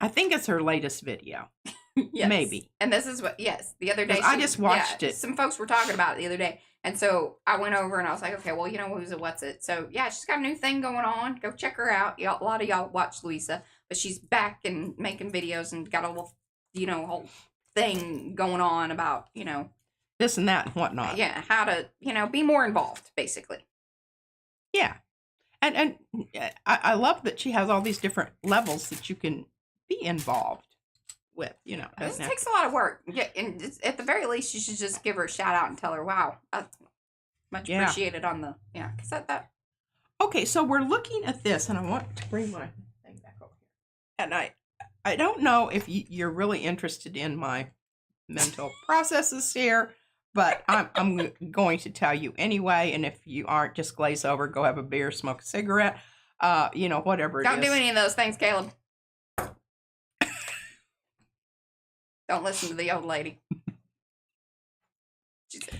I think it's her latest video. Yes. Maybe. And this is what, yes, the other day. I just watched it. Some folks were talking about it the other day. And so I went over and I was like, okay, well, you know, who's it, what's it? So yeah, she's got a new thing going on. Go check her out. A lot of y'all watch Louisa, but she's back and making videos and got a little, you know, whole thing going on about, you know, this and that and whatnot. Yeah, how to, you know, be more involved, basically. Yeah. And I love that she has all these different levels that you can be involved with, you know. This takes a lot of work. Yeah, and at the very least, you should just give her a shout out and tell her, wow, that's much appreciated on the, yeah, because that. Okay, so we're looking at this, and I want to bring my thing back over here. And I don't know if you're really interested in my mental processes here, but I'm going to tell you anyway. And if you aren't, just glaze over, go have a beer, smoke a cigarette, you know, whatever it is. Don't do any of those things, Caleb. Don't listen to the old lady.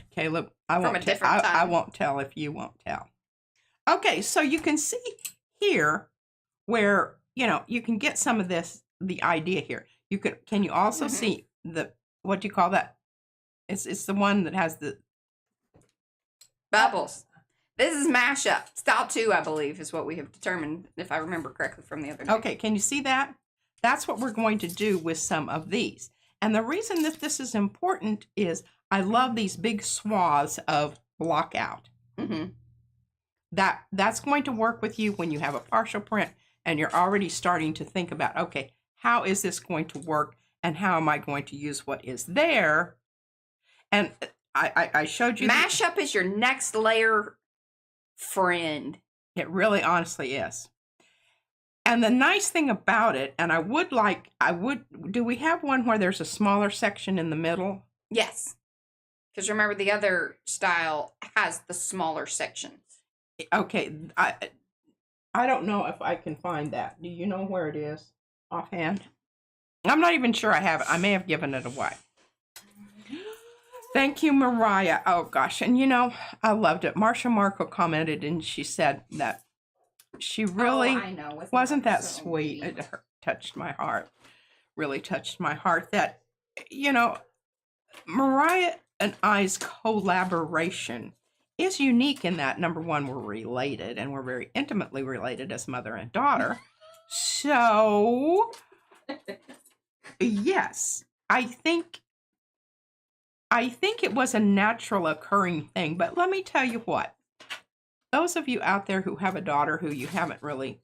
Caleb, I won't tell if you won't tell. Okay, so you can see here where, you know, you can get some of this, the idea here. Can you also see what do you call that? It's the one that has the bubbles. This is mashup. Style 2, I believe, is what we have determined, if I remember correctly from the other day. Okay, can you see that? That's what we're going to do with some of these. And the reason that this is important is I love these big swaths of block out. That's going to work with you when you have a partial print and you're already starting to think about, okay, how is this going to work and how am I going to use what is there? And I showed you. Mashup is your next layer friend. It really honestly is. And the nice thing about it, and do we have one where there's a smaller section in the middle? Yes. Because remember, the other style has the smaller sections. Okay, I don't know if I can find that. Do you know where it is offhand? I'm not even sure I have it. I may have given it away. Thank you, Mariah. Oh, gosh. And, I loved it. Marcia Marco commented, and she said that she really I know. wasn't that so sweet. deep? It touched my heart. Really touched my heart that, Mariah and I's collaboration is unique in that, number one, we're related, and we're very intimately related as mother and daughter. So, yes, I think it was a natural occurring thing. But let me tell you what, those of you out there who have a daughter who you haven't really,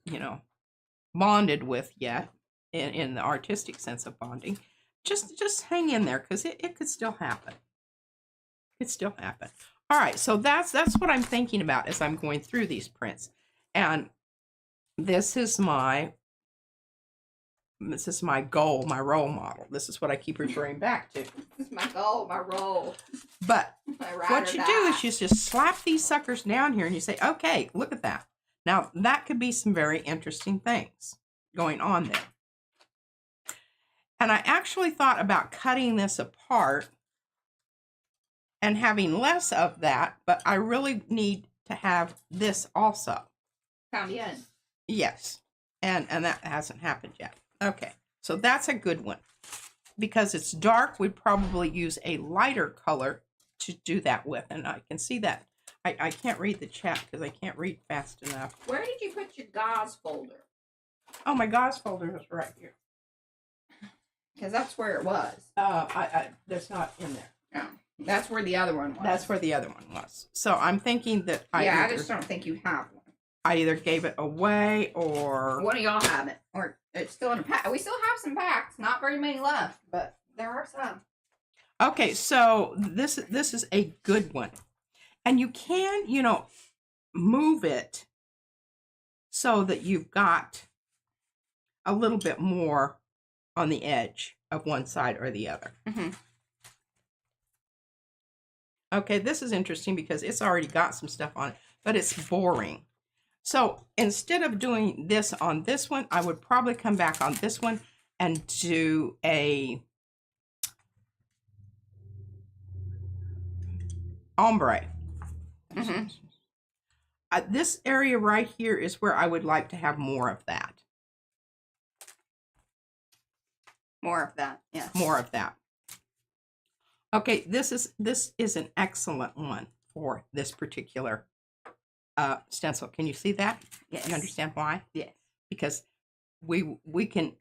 bonded with yet in the artistic sense of bonding, just hang in there, because it could still happen. It could still happen. All right, so that's what I'm thinking about as I'm going through these prints. And this is my goal, my role model. This is what I keep referring back to. This is my goal, my role. But My what you do is you just slap these suckers down here and you say, okay, look at that. Now, that could be some very interesting things going on there. And I actually thought about cutting this apart and having less of that, but I really need to have this also. Found the end. Yes, and that hasn't happened yet. Okay, so that's a good one. Because it's dark, we'd probably use a lighter color to do that with, and I can see that. I can't read the chat because I can't read fast enough. Where did you put your gauze folder? Oh, my gauze folder is right here. Because that's where it was. There's not in there. No, that's where the other one was. That's where the other one was. So I'm thinking that I just don't think you have one. I either gave it away or One of y'all have it, or it's still in a pack. We still have some packs. Not very many left, but there are some. Okay, so this is a good one, and you can move it so that you've got a little bit more on the edge of one side or the other. Mm-hmm. Okay, this is interesting because it's already got some stuff on it, but it's boring. So instead of doing this on this one, I would probably come back on this one and do a ombre. Mm-hmm. This area right here is where I would like to have more of that. More of that, yeah. More of that. Okay, this is an excellent one for this particular stencil. Can you see that? Yes. You understand why? Yes. Because we can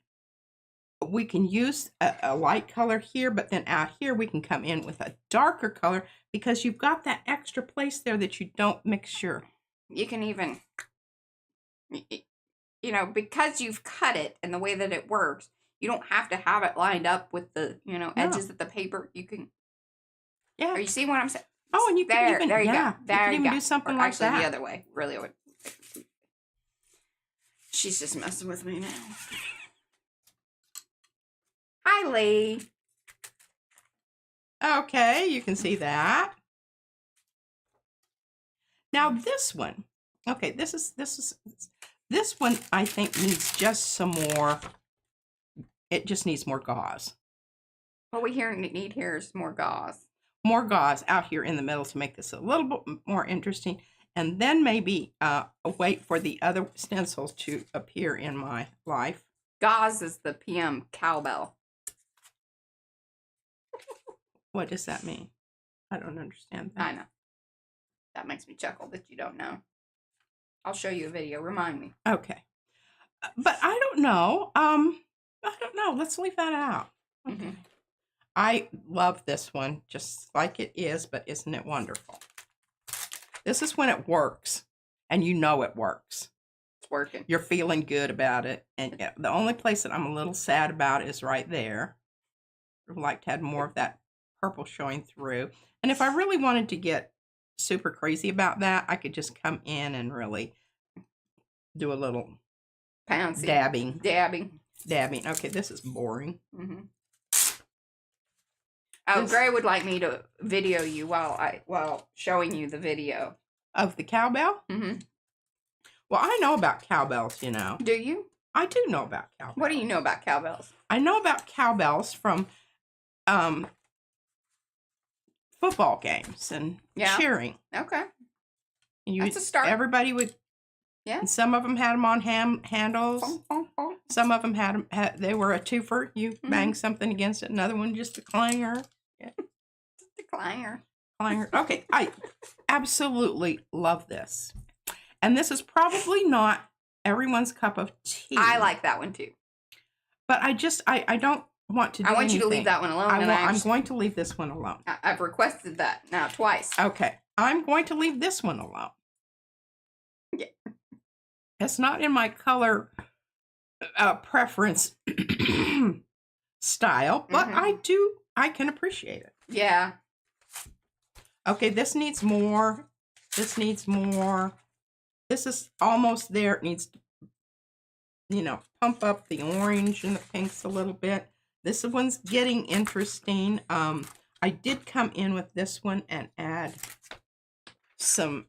use a light color here, but then out here we can come in with a darker color because you've got that extra place there that you don't mix your. You can even, because you've cut it and the way that it works, you don't have to have it lined up with the, edges of the paper. You can. Yeah. Or you see what I'm saying? Oh, and you can even, there you yeah, go. There you can go. even do something or like actually that. the other way. Really, I would. She's just messing with me now. Hi, Lee. Okay, you can see that. Now this one, okay, this one I think needs just some more. It just needs more gauze. What we need here is more gauze. More gauze out here in the middle to make this a little bit more interesting, and then maybe wait for the other stencils to appear in my life. Gauze is the PM cowbell. What does that mean? I don't understand that. I know. That makes me chuckle that you don't know. I'll show you a video. Remind me. Okay. But I don't know. I don't know. Let's leave that out. Okay. Mm-hmm. I love this one just like it is, but isn't it wonderful? This is when it works, and you know it works. It's working. You're feeling good about it. And the only place that I'm a little sad about is right there. I'd like to have more of that purple showing through. And if I really wanted to get super crazy about that, I could just come in and really do a little Pouncy. dabbing. Dabbing. Okay, this is boring. Oh, Gray would like me to video you while showing you the video. Of the cowbell? Well, I know about cowbells, you know. Do you? I do know about cowbells. What do you know about cowbells? I know about cowbells from football games and cheering. Okay. That's a start. Everybody would. Yeah. And some of them had them on handles. Some of them they were a twofer. You bang something against it. Another one just a clanger. Yeah. Just a clanger. Clanger. Okay, I absolutely love this. And this is probably not everyone's cup of tea. I like that one too. But I don't want to do I want anything. you to leave that one alone. I'm going to leave this one alone. I've requested that now twice. Okay. I'm going to leave this one alone. Yeah. It's not in my color preference style, but I can appreciate it. Yeah. Okay, this needs more. This needs more. This is almost there. It needs to, pump up the orange and the pinks a little bit. This one's getting interesting. I did come in with this one and add some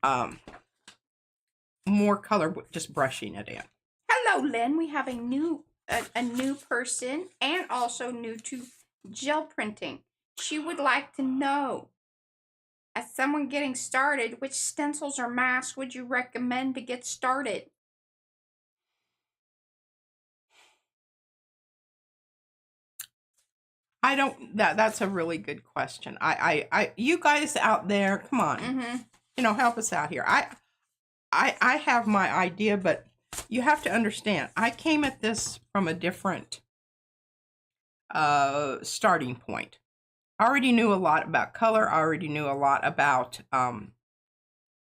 more color, just brushing it in. Hello, Lynn. We have a new person and also new to gel printing. She would like to know, as someone getting started, which stencils or masks would you recommend to get started? That's a really good question. You guys out there, come on, help us out here. I have my idea, but you have to understand, I came at this from a different starting point. I already knew a lot about color. I already knew a lot about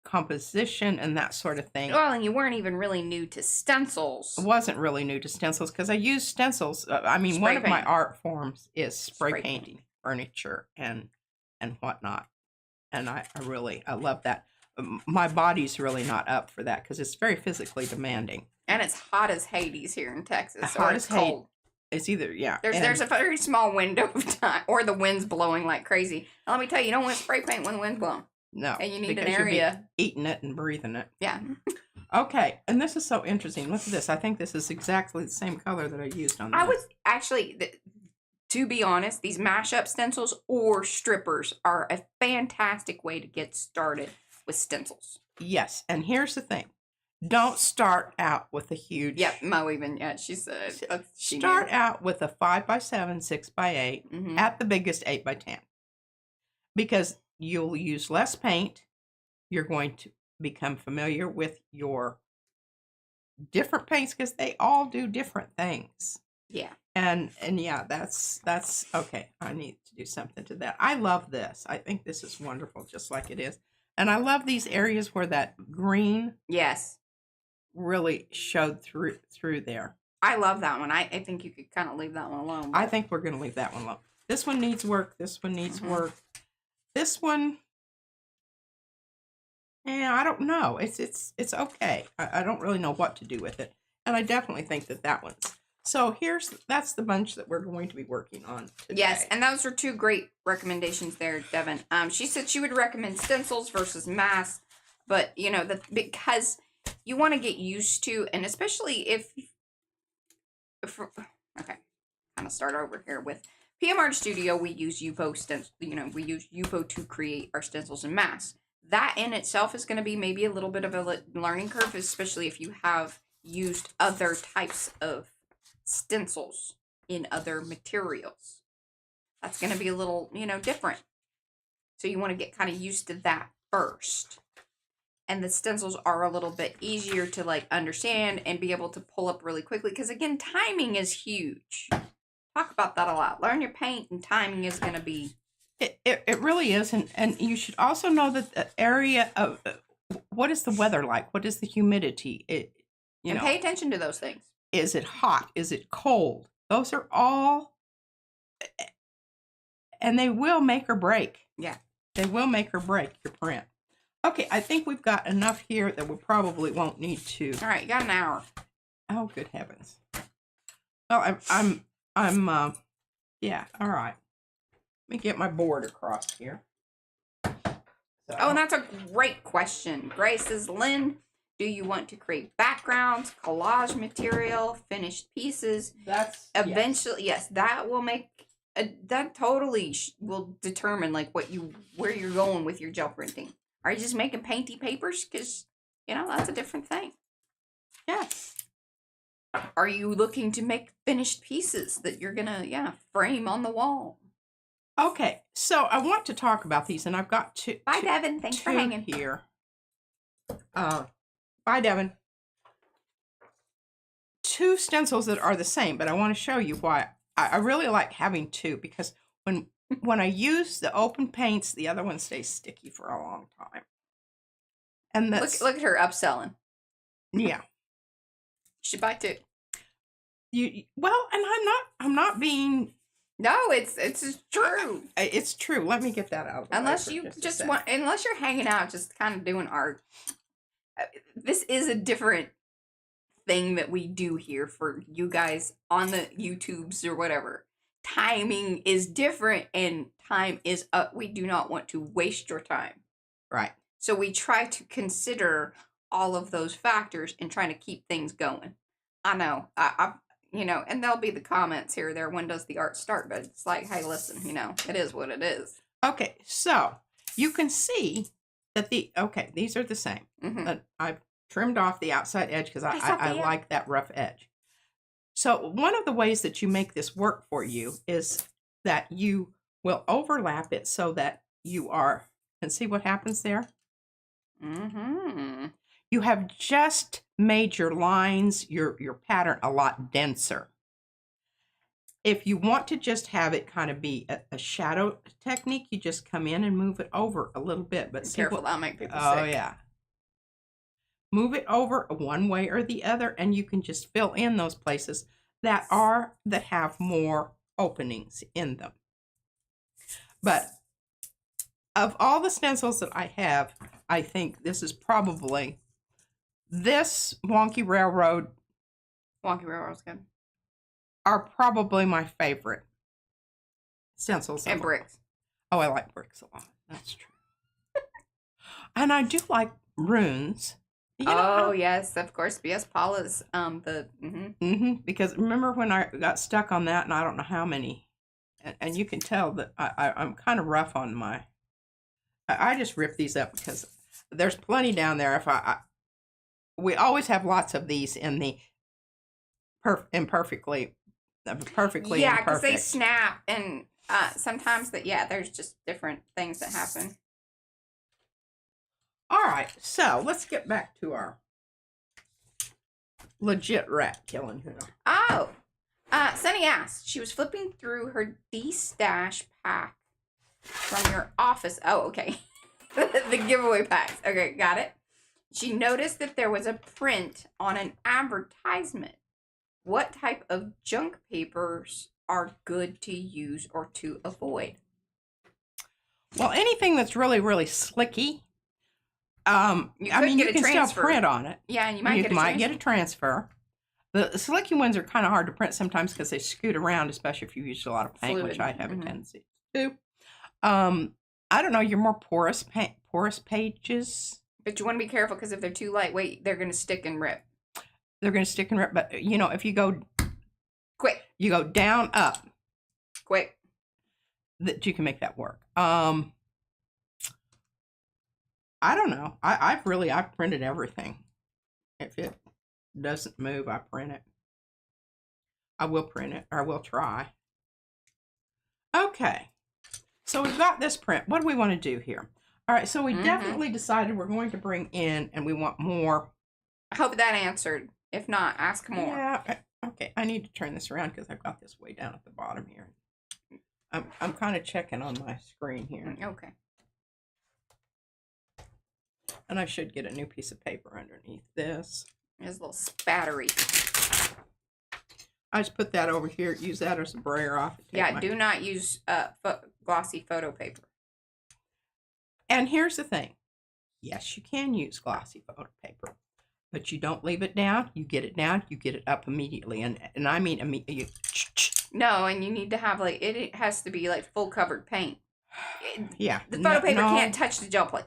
composition and that sort of thing. Well, and you weren't even really new to stencils. I wasn't really new to stencils because I use stencils. One of my art forms is spray painting furniture and whatnot. And I love that. My body's really not up for that because it's very physically demanding. And it's hot as Hades here in Texas. Hot as cold. It's either, yeah. There's a very small window of time, or the wind's blowing like crazy. Now, let me tell you, you don't want to spray paint when the wind's blowing. No. And you need an area. Eating it and breathing it. Yeah. Okay, and this is so interesting. Look at this. I think this is exactly the same color that I used on this. I was actually, to be honest, these mashup stencils or strippers are a fantastic way to get started with stencils. Yes, and here's the thing. Don't start out with a huge... Yep, Mo even, she said. Start out with a 5x7, 6x8, at the biggest 8x10. Because you'll use less paint. You're going to become familiar with your different paints because they all do different things. Yeah. And yeah, that's okay. I need to do something to that. I love this. I think this is wonderful, just like it is. And I love these areas where that green really showed through there. I love that one. I think you could kind of leave that one alone. I think we're going to leave that one alone. This one needs work. This one needs work. This one, I don't know. It's okay. I don't really know what to do with it. And I definitely think that one's. So that's the bunch that we're going to be working on today. Yes, and those are two great recommendations there, Devin. She said she would recommend stencils versus masks, but because you want to get used to, and especially if okay, kind of start over here with PM Art Studio. We use UPO stencil. We use UPO to create our stencils and masks. That in itself is going to be maybe a little bit of a learning curve, especially if you have used other types of stencils in other materials. That's going to be a little, different. So you want to get kind of used to that first. And the stencils are a little bit easier to understand and be able to pull up really quickly. Because again, timing is huge. Talk about that a lot. Learn your paint and timing is going to be... It really is. And you should also know that the area of... what is the weather like? What is the humidity? And pay attention to those things. Is it hot? Is it cold? Those are all And they will make or break. Yeah. They will make or break your print. Okay, I think we've got enough here that we probably won't need to. All right, you got an hour. Oh, good heavens. Oh, yeah, all right. Let me get my board across here. So. Oh, and that's a great question. Grace says, Lynn, do you want to create backgrounds, collage material, finished pieces? That's eventually, yes, that will make that totally will determine like where you're going with your gel printing. Are you just making painty papers? Because that's a different thing. Yes. Are you looking to make finished pieces that you're gonna frame on the wall? Okay, so I want to talk about these, and I've got two. Bye, Devin. Thanks for hanging here. Bye, Devin. 2 stencils that are the same, but I want to show you why I really like having 2, because when I use the open paints, the other one stays sticky for a long time. And that's look at her upselling. Yeah. You should buy 2. Well, and I'm not being. No, it's true. It's true. Let me get that out of the unless way you just unless you're hanging out, just kind of doing art. This is a different thing that we do here for you guys on the YouTubes or whatever. Timing is different, and time is up. We do not want to waste your time. Right. So we try to consider all of those factors and trying to keep things going. I know. And there'll be the comments here or there. When does the art start? But it's like, hey, listen, it is what it is. Okay, so you can see that these are the same. Mm-hmm. I've trimmed off the outside edge because I like that rough edge. So one of the ways that you make this work for you is that you will overlap it so that and see what happens there? Mm-hmm. You have just made your lines, your pattern a lot denser. If you want to just have it kind of be a shadow technique, you just come in and move it over a little bit. But careful, that'll make people sick. Oh, yeah. Move it over one way or the other, and you can just fill in those places that have more openings in them. But of all the stencils that I have, I think this is probably this Wonky Railroad. Wonky Railroad's good. Are probably my favorite stencils. And bricks. Oh, I like bricks a lot. That's true. And I do like runes. Yes, of course. B.S. Paula's because remember when I got stuck on that, and I don't know how many, and you can tell that I'm kind of rough on I just rip these up because there's plenty down there. We always have lots of these in the perfectly yeah, because they snap, and sometimes there's just different things that happen. All right, so let's get back to our legit rat killing here. Oh, Sunny asked, she was flipping through her D-stash pack from your office. Oh, okay. The giveaway packs. Okay, got it. She noticed that there was a print on an advertisement. What type of junk papers are good to use or to avoid? Well, anything that's really, really slicky. You can still print on it. Yeah, and you might get a transfer. The slicky ones are kind of hard to print sometimes because they scoot around, especially if you use a lot of paint, fluid. Which I have a tendency to do. I don't know, your more porous pages. But you want to be careful because if they're too lightweight, they're going to stick and rip. They're going to stick and rip, but if you go quick, you go down, up, quick, that you can make that work. I don't know. I've printed everything. If it doesn't move, I print it. I will print it, or I will try. Okay. So we've got this print. What do we want to do here? All right, so we definitely decided we're going to bring in, and we want more. I hope that answered. If not, ask more. Yeah. Okay, I need to turn this around because I've got this way down at the bottom here. I'm kind of checking on my screen here. Okay. And I should get a new piece of paper underneath this. There's a little spattery. I just put that over here. Use that as a brayer off. Yeah, do not use glossy photo paper. And here's the thing. Yes, you can use glossy photo paper, but you don't leave it down. You get it down, you get it up immediately. And I mean immediately. No, and you need to have, like, it has to be, like, full covered paint. Yeah. The photo paper can't touch the gel plate.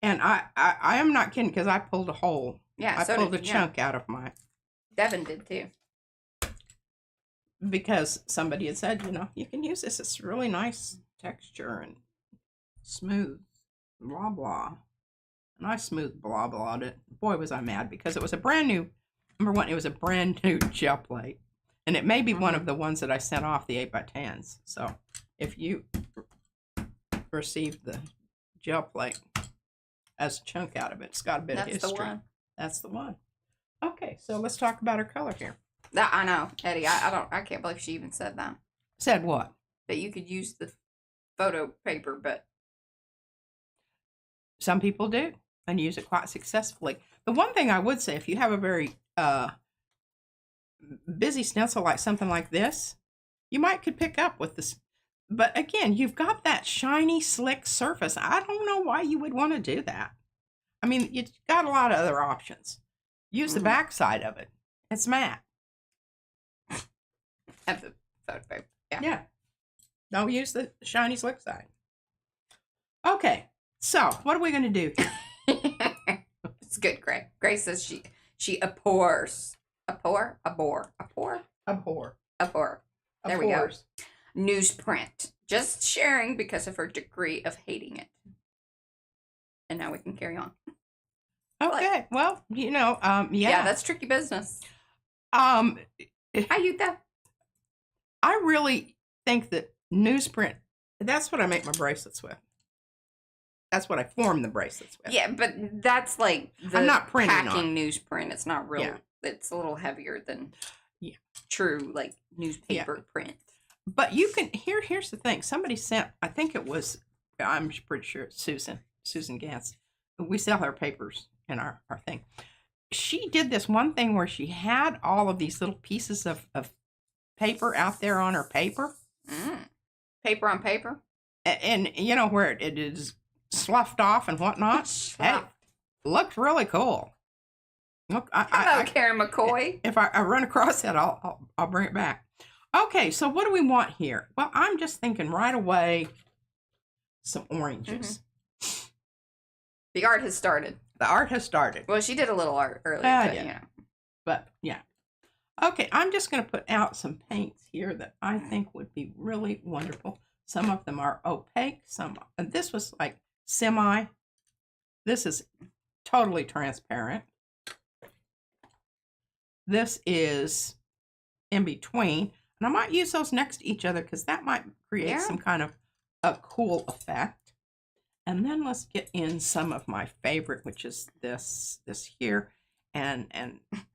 And I am not kidding, because I pulled a hole. Yeah, I pulled a chunk out of my. Devin did too. Because somebody had said, you can use this. It's really nice texture and smooth, blah, blah. And I smooth blah, blah'd it. Boy, was I mad, because it was a brand new, number one, it was a brand new gel plate. And it may be one of the ones that I sent off, the 8x10s. So if you received the gel plate as a chunk out of it, it's got a bit of history. That's the one. That's the one. Okay, so let's talk about her color here. I know, Eddie. I can't believe she even said that. Said what? That you could use the photo paper, but some people do and use it quite successfully. The one thing I would say, if you have a very busy stencil like something like this, you might could pick up with this. But again, you've got that shiny, slick surface. I don't know why you would want to do that. I mean, you've got a lot of other options. Use the back side of it. It's matte. Have the photo paper. Yeah. Don't use the shiny, slick side. Okay. So, what are we going to do here? It's good, Gray. Gray says she abhors. Abhor? There we go. Newsprint. Just sharing because of her degree of hating it. And now we can carry on. Okay. Well, yeah. Yeah, that's tricky business. Hi, Yuta. I really think that newsprint, that's what I make my bracelets with. That's what I form the bracelets with. Yeah, but that's like the I'm not printing packing newsprint. It's not real. Yeah. It's a little heavier than true, like, newspaper print. But you can, here's the thing. Somebody sent, I think it was, I'm pretty sure it's Susan Gantz. We sell her papers in our thing. She did this one thing where she had all of these little pieces of paper out there on her paper. Paper on paper? And where it is sloughed off and whatnot. Hey, looked really cool. Look, hello, Karen McCoy. If I run across that, I'll bring it back. Okay, so what do we want here? Well, I'm just thinking right away some oranges. The art has started. The art has started. Well, she did a little art earlier, yeah. But, yeah. Okay, I'm just going to put out some paints here that I think would be really wonderful. Some of them are opaque. And this was like semi. This is totally transparent. This is in between. And I might use those next to each other because that might create some kind of a cool effect. And then let's get in some of my favorite, which is this here. And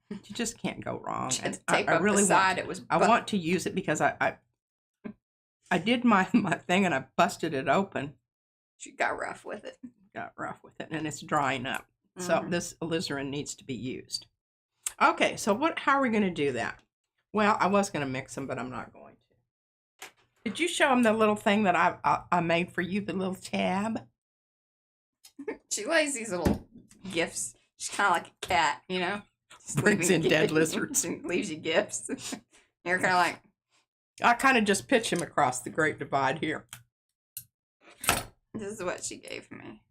you just can't go wrong. And I really want to use it because I did my thing and I busted it open. She got rough with it. And it's drying up. So this alizarin needs to be used. Okay, so how are we going to do that? Well, I was going to mix them, but I'm not going to. Did you show them the little thing that I made for you, the little tab? She lays these little gifts. She's kind of like a cat, Brings in dead lizards. And leaves you gifts. You're kind of like... I kind of just pitch them across the Great Divide here. This is what she gave me.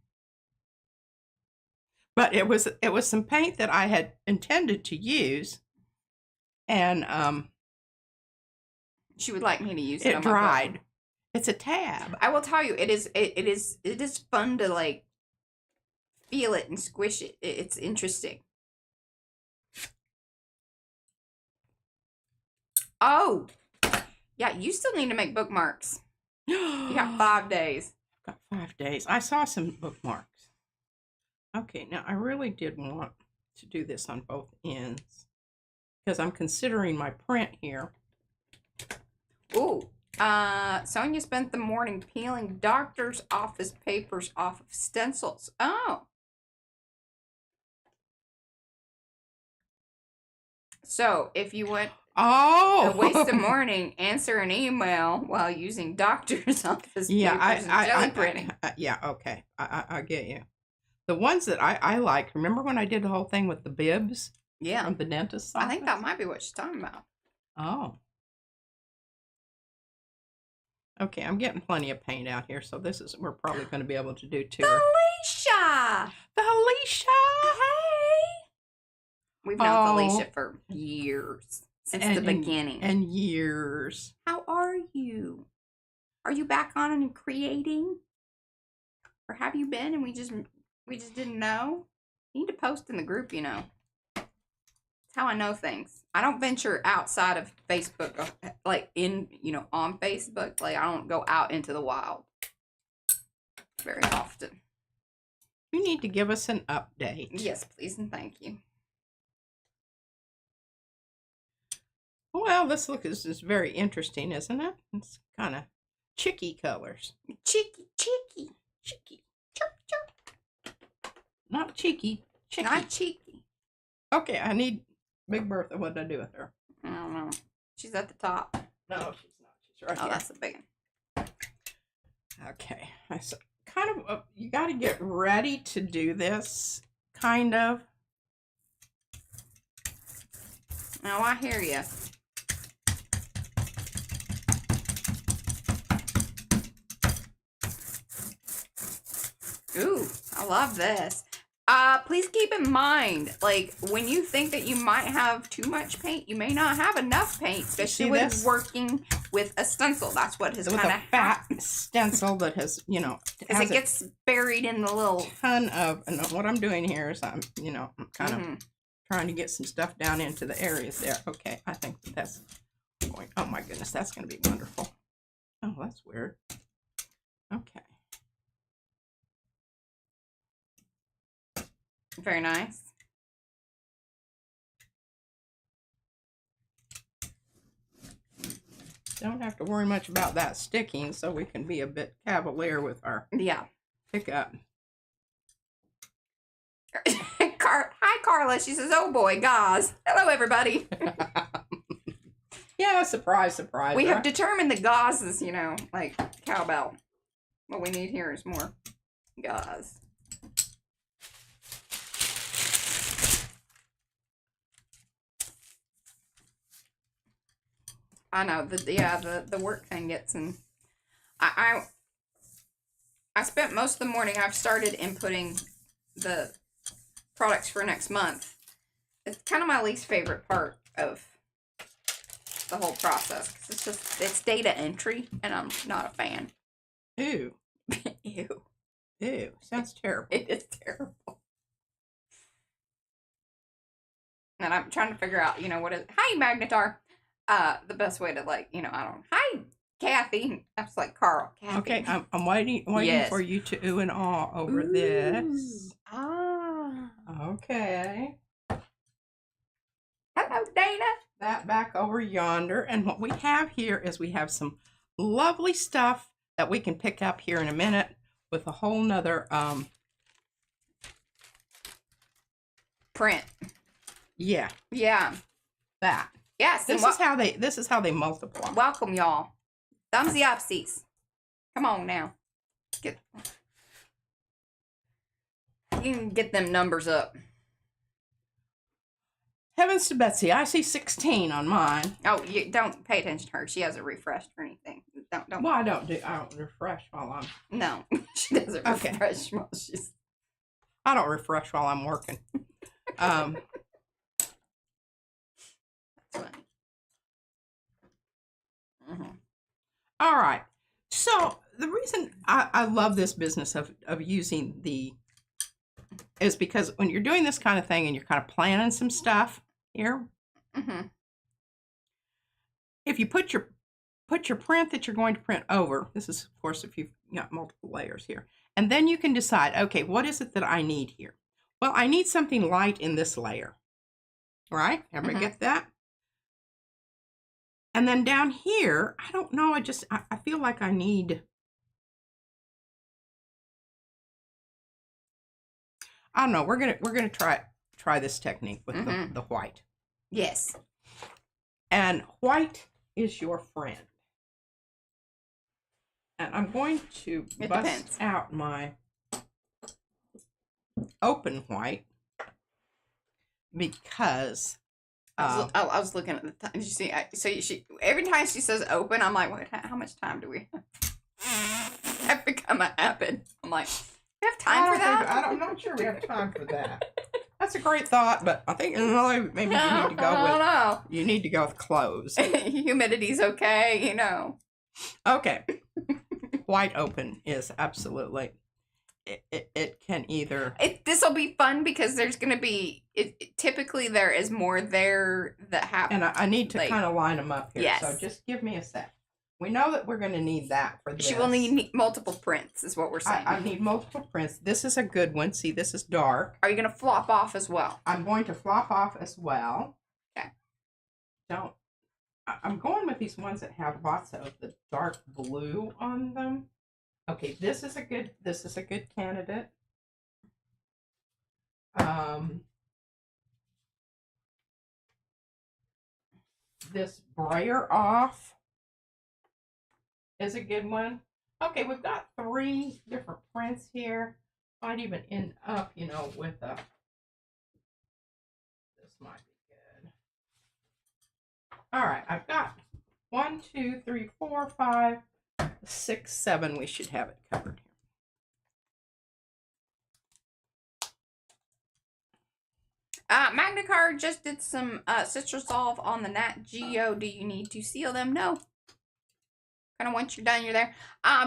But it was some paint that I had intended to use, and she would like me to use it. It dried. It's a tab. I will tell you, it is fun to like feel it and squish it. It's interesting. Oh, yeah. You still need to make bookmarks. You got 5 days. Got 5 days. I saw some bookmarks. Okay, now I really did want to do this on both ends because I'm considering my print here. Ooh, Sonia spent the morning peeling doctor's office papers off of stencils. Oh. So if you went Oh, A waste of morning. Answer an email while using doctor's office yeah, papers and jelly printing. yeah, okay, I get you. The ones that I like, remember when I did the whole thing with the bibs Yeah. from the dentist's office? I think that might be what she's talking about. Oh. Okay, I'm getting plenty of paint out here, so we're probably going to be able to do two. Felicia! Felicia! Hey! We've known Felicia for years. Since the beginning. And years. How are you? Are you back on and creating? Or have you been and we just didn't know? You need to post in the group, you know. That's how I know things. I don't venture outside of Facebook, like on Facebook. Like I don't go out into the wild very often. You need to give us an update. Yes, please and thank you. Well, this look is very interesting, isn't it? It's kind of chicky colors. Chicky. Chirp, chirp. Not cheeky. Chicky. Not cheeky. Okay, I need Big Bertha. What did I do with her? I don't know. She's at the top. No, she's not. She's right Oh, here. that's a big one. Okay. So kind of, you got to get ready to do this, kind of. Now, I hear you. Ooh, I love this. Please keep in mind, like, when you think that you might have too much paint, you may not have enough paint, especially with working with a stencil. That's what has kind of with a fat stencil that has, as it gets buried in the little ton of. And what I'm doing here is I'm kind of trying to get some stuff down into the areas there. Okay, I think that's going. Oh my goodness, that's going to be wonderful. Oh, that's weird. Okay. Very nice. Don't have to worry much about that sticking, so we can be a bit cavalier with our pickup. Hi, Carla. She says, "Oh boy, gauze." Hello, everybody. Yeah, surprise, surprise. We have determined the gauze is, like cowbell. What we need here is more gauze. I know the work thing gets in. I spent most of the morning. I've started inputting the products for next month. It's kind of my least favorite part of the whole process because it's data entry and I'm not a fan. Ew. Ew. Ew. Sounds terrible. It is terrible. And I'm trying to figure out, what is. Hi, Magnetar. The best way to I don't. Hi, Kathy. That's like Carl. Kathy. Okay, I'm waiting for you to ooh and ah over this. Ah. Okay. Hello, Dana. That back over yonder, and what we have here is we have some lovely stuff that we can pick up here in a minute with a whole nother print. Yeah. Yeah. That. Yes. This is how they multiply. Welcome, y'all. Thumbsy upsies. Come on now. You can get them numbers up. Heavens to Betsy, I see 16 on mine. Oh, you don't pay attention to her. She hasn't refreshed or anything. Don't. Well, I don't refresh while I'm. No, she doesn't refresh while she's. I don't refresh while I'm working. That's funny. All right. So the reason I love this business of using is because when you're doing this kind of thing and you're kind of planning some stuff here, if you put your print that you're going to print over, this is of course if you've got multiple layers here, and then you can decide, okay, what is it that I need here? Well, I need something light in this layer, right? Everybody get that? And then down here, I don't know, I feel like I need, I don't know, we're gonna try this technique with the white. Yes. And white is your friend. And I'm going to bust out my open white because I was looking at the time. Did you see? Every time she says open, I'm like, wait, how much time do we have? That become a habit. I'm like, we have time for that? I'm not sure we have time for that. That's a great thought, but I think really maybe you need to go with. No. You need to go with clothes. Humidity's okay, you know. Okay. White open is absolutely. It can either. This will be fun because there's going to be. Typically, there is more there that happens. And I need to kind of line them up here. Yes. So just give me a sec. We know that we're going to need that for this. She will need multiple prints, is what we're saying. I need multiple prints. This is a good one. See, this is dark. Are you going to flop off as well? I'm going to flop off as well. Okay. I'm going with these ones that have lots of the dark blue on them. Okay, this is a good candidate. This brayer off is a good one. Okay, we've got 3 different prints here. Might even end up, you know, with a. This might be good. All right, I've got 1, 2, 3, 4, 5, 6, 7. We should have it covered here. Magnicard just did some Citrusolve on the Nat Geo. Do you need to seal them? No. Kind of once you're done, you're there.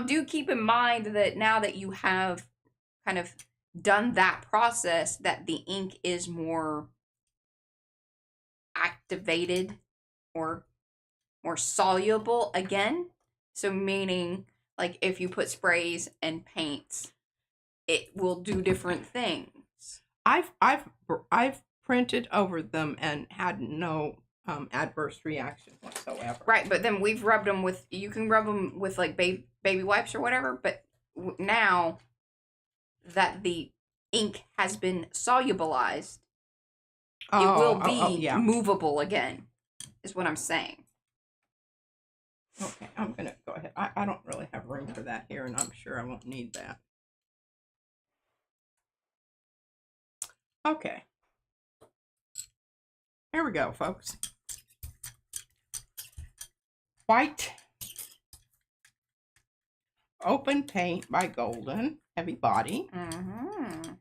Do keep in mind that now that you have kind of done that process, that the ink is more activated or more soluble again. So meaning, like, if you put sprays and paints, it will do different things. I've printed over them and had no adverse reaction whatsoever. Right, but then we've rubbed them with. You can rub them with like baby wipes or whatever. But now that the ink has been solubilized, it will be movable again. Is what I'm saying. Okay, I'm gonna go ahead. I don't really have room for that here, and I'm sure I won't need that. Okay. Here we go, folks. White Open Paint by Golden, heavy body. Mm-hmm.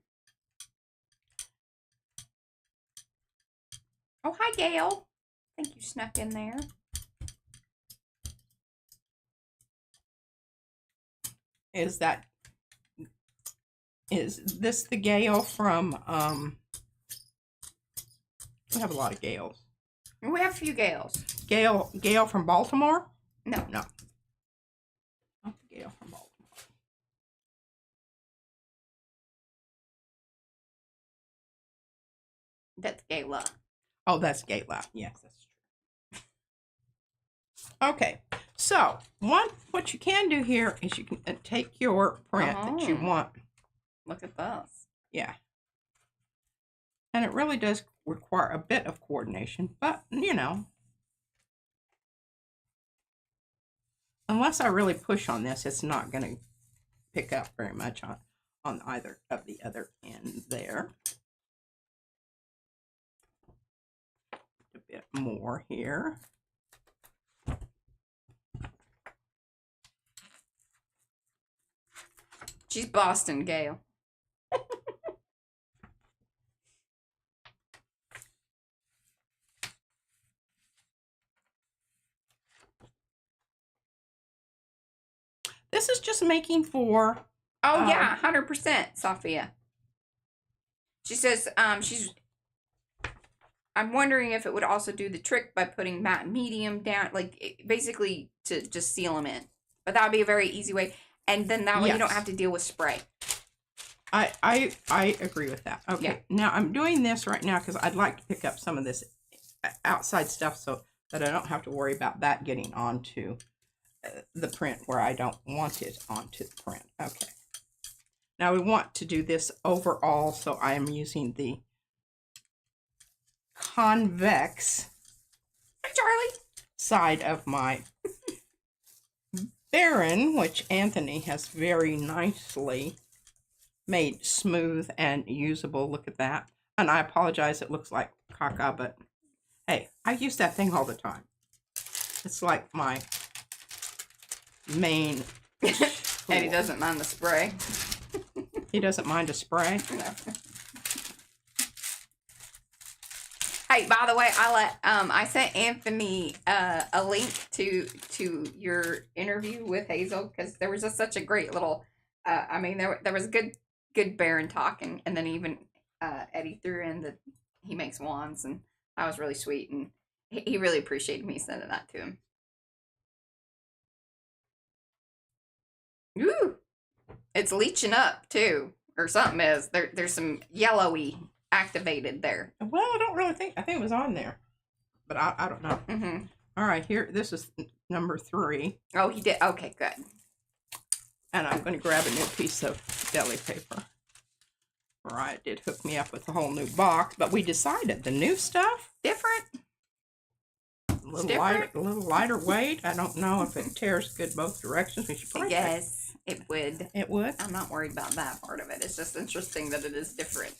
Oh, hi, Gail. I think you snuck in there. Is this the Gail from, we have a lot of Gails. We have a few Gails. Gail from Baltimore? No. No. Not the Gail from Baltimore. That's Gayla. Oh, that's Gayla. Yes, that's true. Okay. So, what you can do here is you can take your print that you want. Look at this. Yeah. And it really does require a bit of coordination, but, you know, unless I really push on this, it's not going to pick up very much on either of the other end there. A bit more here. She's Boston, Gail. This is just making for. Oh yeah, 100%, Sophia. She says I'm wondering if it would also do the trick by putting matte medium down, like basically to just seal them in. But that would be a very easy way, and then that way you don't have to deal with spray. I agree with that. Okay, yeah. Now I'm doing this right now because I'd like to pick up some of this outside stuff so that I don't have to worry about that getting onto the print where I don't want it onto the print. Okay. Now we want to do this overall, so I am using the convex Hi, Charlie. side of my Baron, which Anthony has very nicely made smooth and usable. Look at that. And I apologize, it looks like caca, but hey, I use that thing all the time. It's like my main Eddie doesn't mind the spray. He doesn't mind a spray. No. Hey, by the way, I sent Anthony a link to your interview with Hazel, because there was just such a great little. I mean, there was good Baron talk, and then even Eddie threw in that he makes wands, and that was really sweet, and he really appreciated me sending that to him. Ooh, it's leaching up too, or something is. There's some yellowy activated there. Well, I don't really think, I think it was on there, but I don't know. Mm-hmm. All right, here, this is number 3. Oh, he did. Okay, good. And I'm going to grab a new piece of deli paper. Mariah did hook me up with a whole new box, but we decided the new stuff, Different. a little lighter weight. I don't know if it tears good both directions. We should break Yes, it would. it would. I'm not worried about that part of it. It's just interesting that it is different.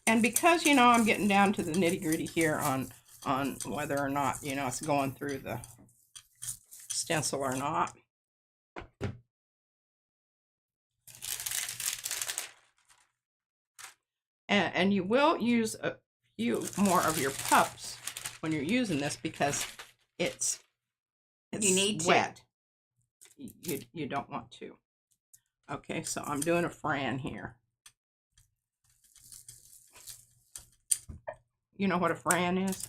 And because, you know, I'm getting down to the nitty gritty here on whether or not, you know, it's going through the stencil or not. And you will use a few more of your pups when you're using this, because it's You need wet. You don't want to. Okay, so I'm doing a Fran here. You know what a Fran is?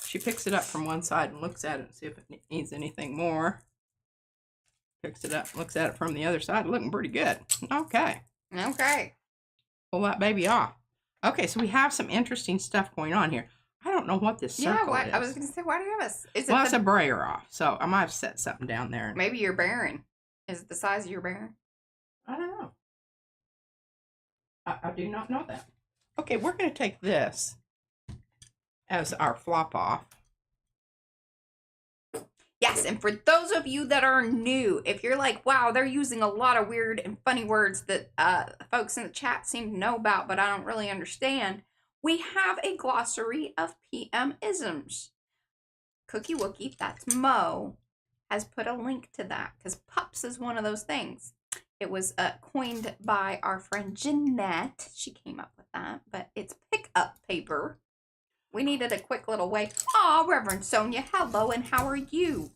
She picks it up from one side and looks at it and see if it needs anything more. Picks it up, looks at it from the other side, looking pretty good. Okay. Okay. Pull that baby off. Okay, so we have some interesting stuff going on here. I don't know what this circle is. I was going to say, why do you have us? Is it Well, it's a brayer off, so I might have set something down there. maybe your Baron? Is it the size of your Baron? I don't know. I do not know that. Okay, we're going to take this as our flop off. Yes, and for those of you that are new, if you're like, wow, they're using a lot of weird and funny words that folks in the chat seem to know about, but I don't really understand, we have a glossary of PM-isms. Cookie Wookie, that's Mo, has put a link to that, because pups is one of those things. It was coined by our friend Jeanette. She came up with that, but it's pickup paper. We needed a quick little way. Aw, Reverend Sonia, hello, and how are you?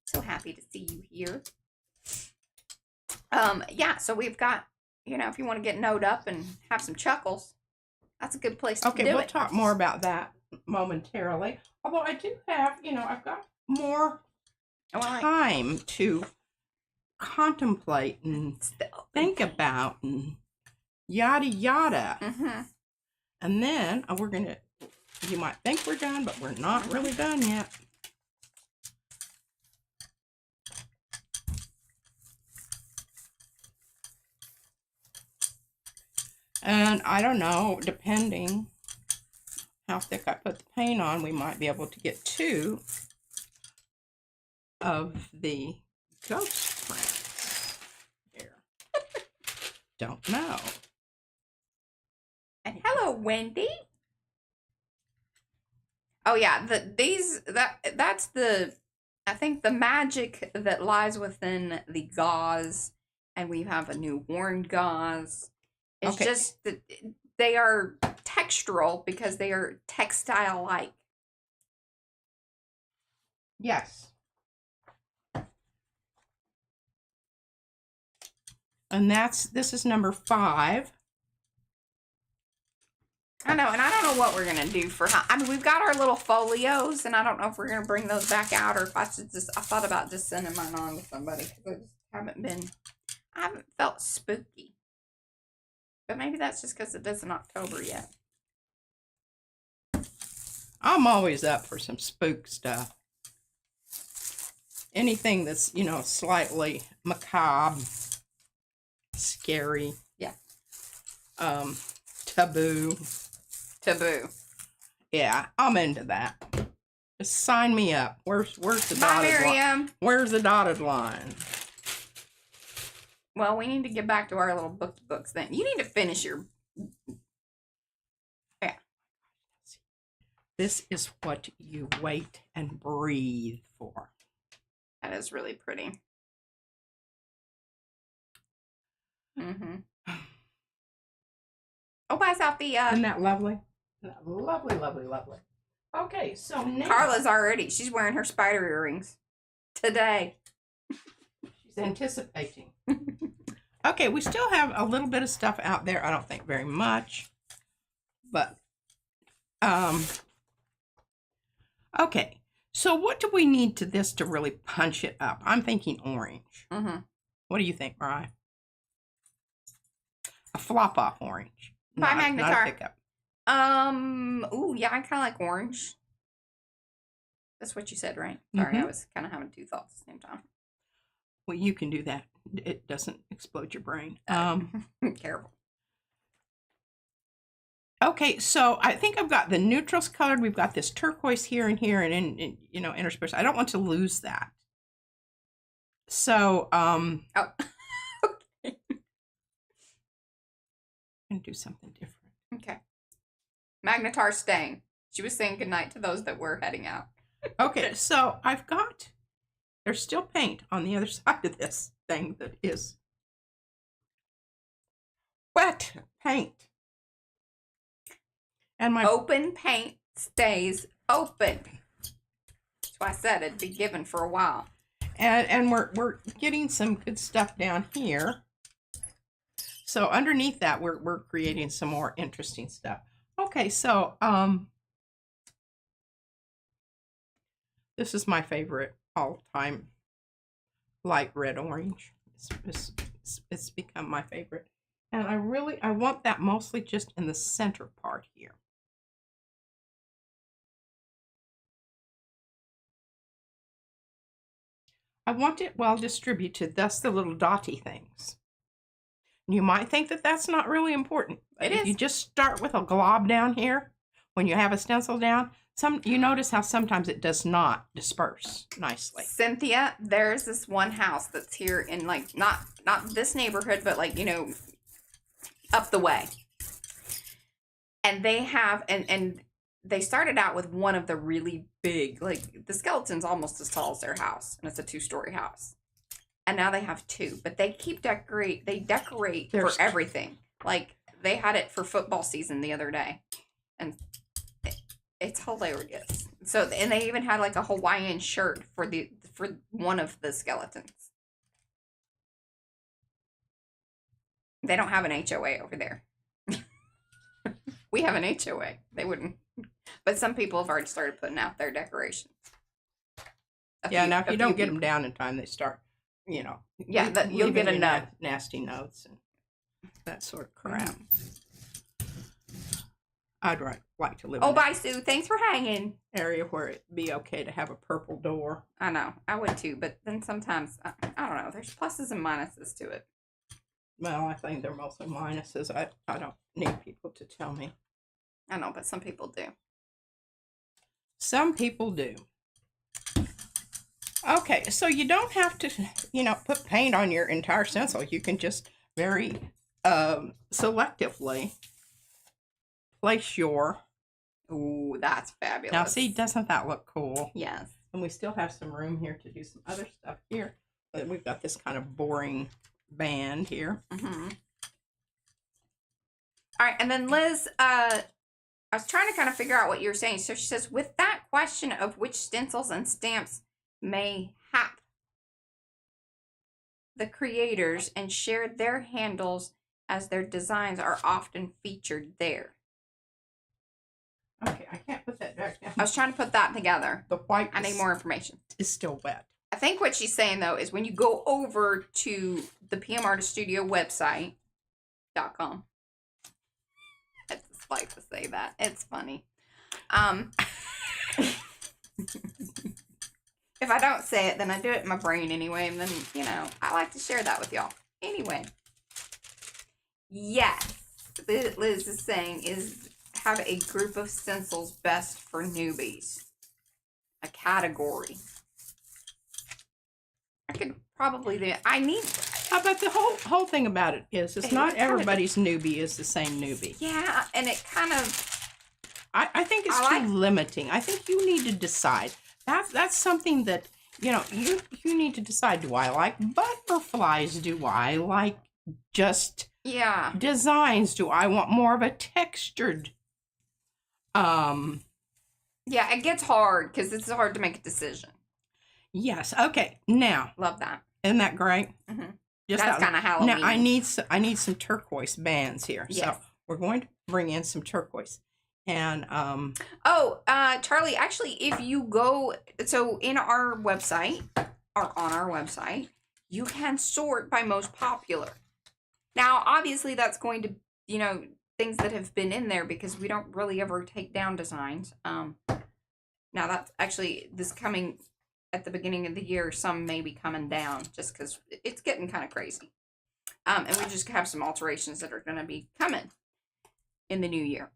So happy to see you here. Yeah, so we've got, you know, if you want to get Noed up and have some chuckles, that's a good place to do it. Okay, we'll talk more about that momentarily. Although I do have, you know, I've got more time to contemplate and think about and yada yada. Mm-hmm. And then we're going to, you might think we're done, but we're not really done yet. And I don't know, depending how thick I put the paint on, we might be able to get 2 of the ghost prints here. Don't know. And hello, Wendy. Oh yeah, that's the, I think, the magic that lies within the gauze, and we have a new worn gauze. It's just that they are textural because they are textile-like. Yes. And this is number 5. I know, and I don't know what we're gonna do for. I mean, we've got our little folios, and I don't know if we're gonna bring those back out, or if I should just. I thought about just sending mine on to somebody, because I haven't felt spooky. But maybe that's just because it isn't October yet. I'm always up for some spook stuff. Anything that's, you know, slightly macabre, scary. Yeah. Taboo. Taboo. Yeah, I'm into that. Just sign me up. Where's the Bye, dotted line? Miriam. Where's the dotted line? Well, we need to get back to our little books then. You need to finish your... Yeah. This is what you wait and breathe for. That is really pretty. Mm-hmm. Oh, bye, Sophie. Isn't that lovely? Lovely, lovely, lovely. Okay, so now... Carla's already... She's wearing her spider earrings today. She's anticipating. Okay, we still have a little bit of stuff out there. I don't think very much. But, okay. So what do we need to this to really punch it up? I'm thinking orange. Mm-hmm. What do you think, Mariah? A flop-off orange. Bye, Not a Magnetar. pickup. Ooh, yeah, I kind of like orange. That's what you said, right? Sorry, I was kind of having two thoughts at the same time. Well, you can do that. It doesn't explode your brain. Careful. Okay, so I think I've got the neutrals colored. We've got this turquoise here and here, and in you know, interspersed. I don't want to lose that. So, Oh. I'm gonna do something different. Okay. Magnetar's staying. She was saying goodnight to those that were heading out. Okay, so I've got. There's still paint on the other side of this thing that is wet paint. And my Open paint stays open. That's why I said it'd be given for a while. and we're getting some good stuff down here. So underneath that, we're creating some more interesting stuff. Okay, so this is my favorite all-time light red orange. It's become my favorite, and I want that mostly just in the center part here. I want it well distributed, thus the little dotty things. You might think that that's not really important. But if you just start with a glob down here, when you have a stencil down, you notice how sometimes it does not disperse nicely. Cynthia, there's this one house that's here in like not this neighborhood, but like, you know, up the way. And they have and they started out with one of the really big, like the skeleton's almost as tall as their house, and it's a 2-story house. And now they have 2, but they decorate for everything. Like they had it for football season the other day, and it's hilarious. So, and they even had like a Hawaiian shirt for one of the skeletons. They don't have an HOA over there. We have an HOA. They wouldn't. But some people have already started putting out their decorations. Now if you don't get them down in time, they start, you know. Yeah, you'll get a note. Nasty notes and that sort of crap. I'd like to live in bye, Sue. Thanks for hanging. Area where it'd be okay to have a purple door. I know. I would too. But then sometimes, I don't know. There's pluses and minuses to it. Well, I think they're mostly minuses. I don't need people to tell me. I know, but some people do. Some people do. Okay, so you don't have to, put paint on your entire stencil. You can just very selectively place your... Ooh, that's fabulous. Now, see, doesn't that look cool? Yes. And we still have some room here to do some other stuff here. But we've got this kind of boring band here. Mm-hmm. All right, and then Liz, I was trying to kind of figure out what you were saying. So she says, with that question of which stencils and stamps may hap the creators and share their handles as their designs are often featured there. Okay, I can't put that back down. I was trying to put that together. The white I need more information. Is still wet. I think what she's saying, though, is when you go over to the PM Artist Studio website.com. I just like to say that. It's funny. If I don't say it, then I do it in my brain anyway. And then, I like to share that with y'all. Anyway. Yes. Liz is saying is have a group of stencils best for newbies. A category. I could probably do. I need. But the whole thing about it is, it's not everybody's newbie is the same newbie. Yeah, and it kind of. I think it's too limiting. I think you need to decide. That's something that, you know, you need to decide. Do I like butterflies? Do I like just designs? Do I want more of a textured? Yeah, it gets hard because it's hard to make a decision. Yes. Okay. Now. Love that. Isn't that great? Mm-hmm. That's kind of Halloween. Now I need some turquoise bands here. Yes. So we're going to bring in some turquoise. And Charlie, actually, if you go in our website or on our website, you can sort by most popular. Now, obviously, that's going to, you know, things that have been in there because we don't really ever take down designs. Now that's actually this coming at the beginning of the year. Some may be coming down just because it's getting kind of crazy. And we just have some alterations that are going to be coming in the new year.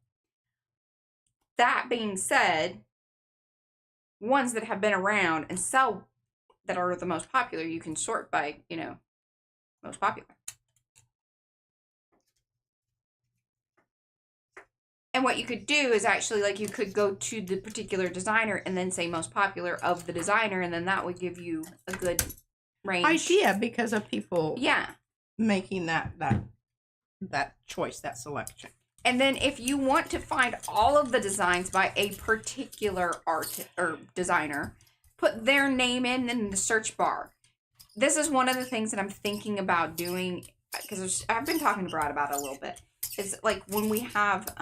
That being said, ones that have been around and sell that are the most popular, you can sort by, you know, most popular. And what you could do is actually, like, you could go to the particular designer and then say most popular of the designer, and then that would give you a good range. Idea because of people making that choice, that selection. And then if you want to find all of the designs by a particular artist or designer, put their name in the search bar. This is one of the things that I'm thinking about doing, because I've been talking to Brad about it a little bit. It's like when we have,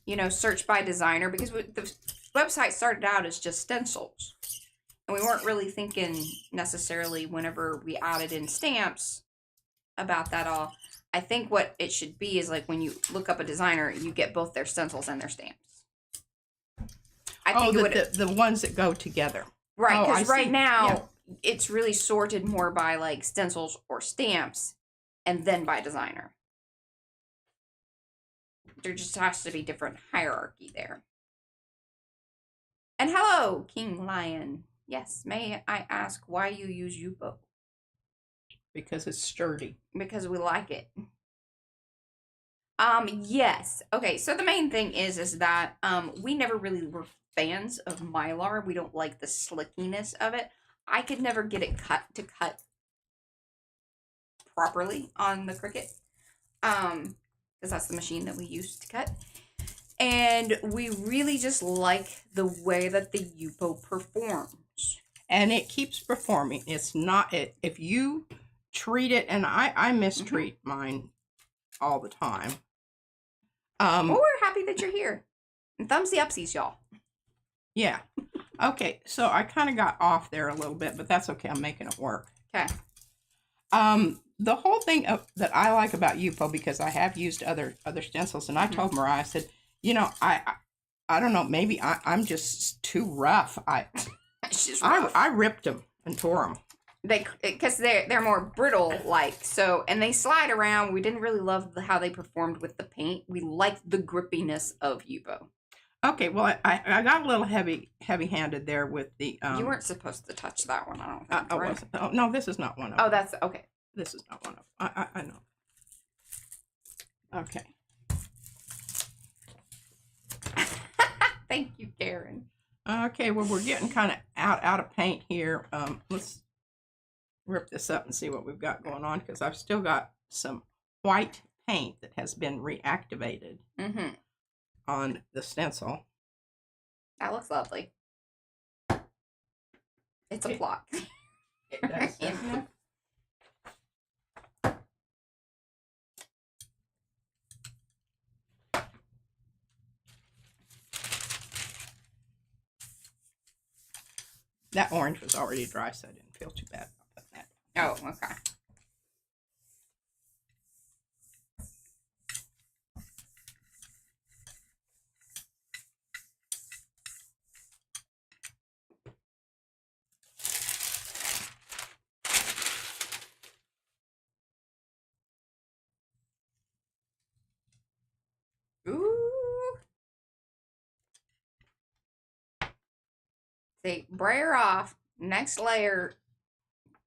you know, search by designer, because the website started out as just stencils. And we weren't really thinking necessarily whenever we added in stamps about that all. I think what it should be is like when you look up a designer, you get both their stencils and their stamps. I think the ones that go together. Right, because right now it's really sorted more by like stencils or stamps and then by designer. There just has to be different hierarchy there. And hello, King Lion. Yes, may I ask why you use Yupo? Because it's sturdy. Because we like it. Yes. Okay, so the main thing is that we never really were fans of Mylar. We don't like the slickiness of it. I could never get it cut properly on the Cricut. Because that's the machine that we use to cut. And we really just like the way that the Yupo performs. And it keeps performing. It's not, if you treat it, and I mistreat mine all the time. Well, we're happy that you're here. And thumbs the upsies, y'all. Yeah. Okay, so I kind of got off there a little bit, but that's okay. I'm making it work. Okay. The whole thing that I like about Yupo, because I have used other stencils, and I told Mariah, I said, you know, I don't know, maybe I'm just too rough. I ripped them and tore them. Because they're more brittle, like, so, and they slide around. We didn't really love how they performed with the paint. We liked the grippiness of Yupo. Okay, well, I got a little heavy-handed there with the... you weren't supposed to touch that one, I don't think, I wasn't. Oh, no, this is not one of them. Oh, that's, okay. This is not one of them. I know. Okay. Thank you, Karen. Okay, well, we're getting kind of out of paint here. Let's rip this up and see what we've got going on, because I've still got some white paint that has been reactivated on the stencil. That looks lovely. It's a plot. It does, doesn't it? That orange was already dry, so I didn't feel too bad about that. Oh, okay. they brayer off. Next layer,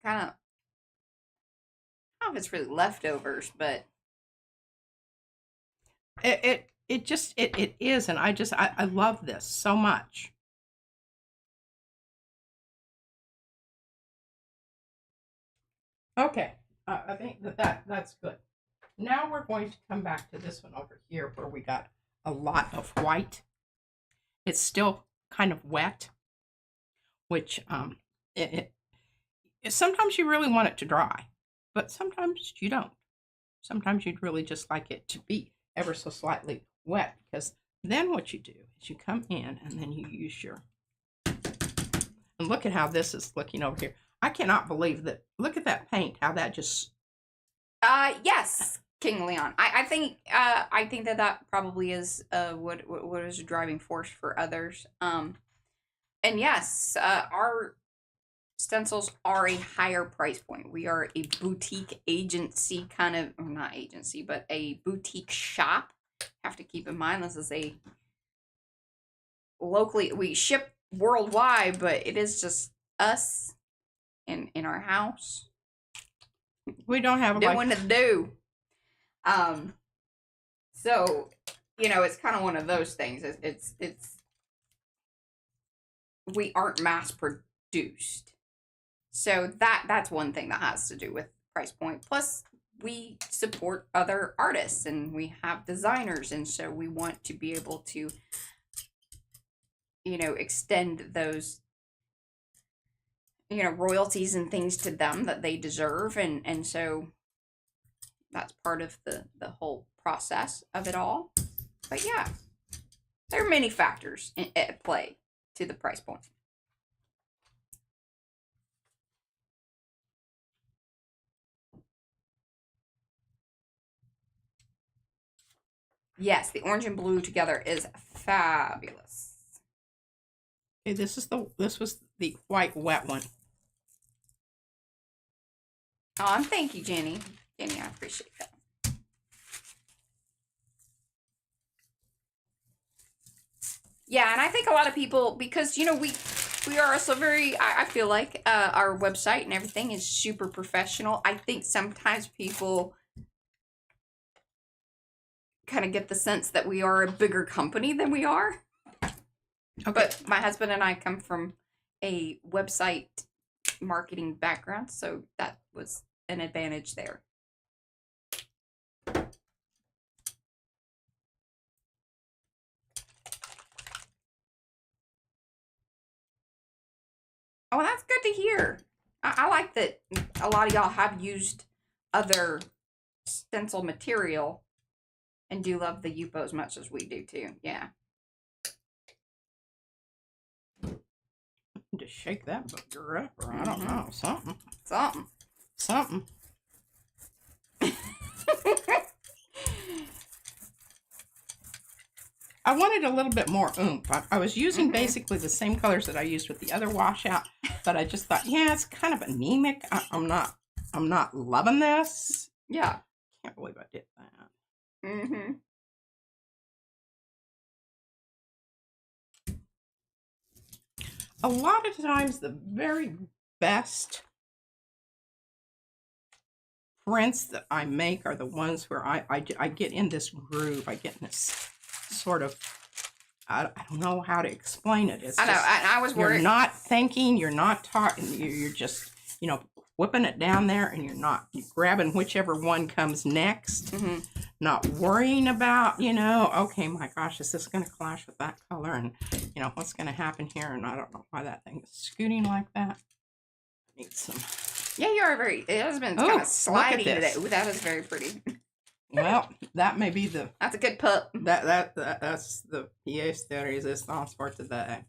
kind of, I don't know if it's really leftovers, but it is, and I love this so much. Okay, I think that's good. Now we're going to come back to this one over here where we got a lot of white. It's still kind of wet, which sometimes you really want it to dry, but sometimes you don't. Sometimes you'd really just like it to be ever so slightly wet, because then what you do is you come in and then you use your, and look at how this is looking over here. I cannot believe that. Look at that paint, how that just. Yes, King Leon. I think that probably is what is a driving force for others. And yes, our stencils are a higher price point. We are a boutique agency kind of, or not agency, but a boutique shop. Have to keep in mind this is a locally, we ship worldwide, but it is just us in our house. We don't have doing to do. So, you know, it's kind of one of those things. It's we aren't mass produced. So that's one thing that has to do with price point. Plus, we support other artists and we have designers, and so we want to be able to, you know, extend those, you know, royalties and things to them that they deserve, and so that's part of the whole process of it all. But yeah, there are many factors at play to the price point. Yes, the orange and blue together is fabulous. Okay, this was the white wet one. Oh, and thank you, Jenny. Jenny, I appreciate that. Yeah, and I think a lot of people, because, you know, we are also very, I feel like our website and everything is super professional. I think sometimes people kind of get the sense that we are a bigger company than we are. Okay. But my husband and I come from a website marketing background, so that was an advantage there. Oh, that's good to hear. I like that a lot of y'all have used other stencil material and do love the Yupo as much as we do too. Yeah. Just shake that booger up, or I don't know, something. I wanted a little bit more oomph. I was using basically the same colors that I used with the other washout, but I just thought, yeah, it's kind of anemic. I'm not loving this. Yeah. Can't believe I did that. A lot of times the very best prints that I make are the ones where I get in this groove. I get in this sort of, I don't know how to explain it. It's I know. I was worried. You're not thinking, you're not talking, you're just, you know, whipping it down there, and you're grabbing whichever one comes next. Not worrying about, you know, okay, my gosh, is this going to clash with that color? And, you know, what's going to happen here? And I don't know why that thing is scooting like that. I need some. Yeah, you are very, it has been kind of sliding today. Ooh, that is very pretty. Well, that may be the. That's a good pup. That's the pièce de résistance for today.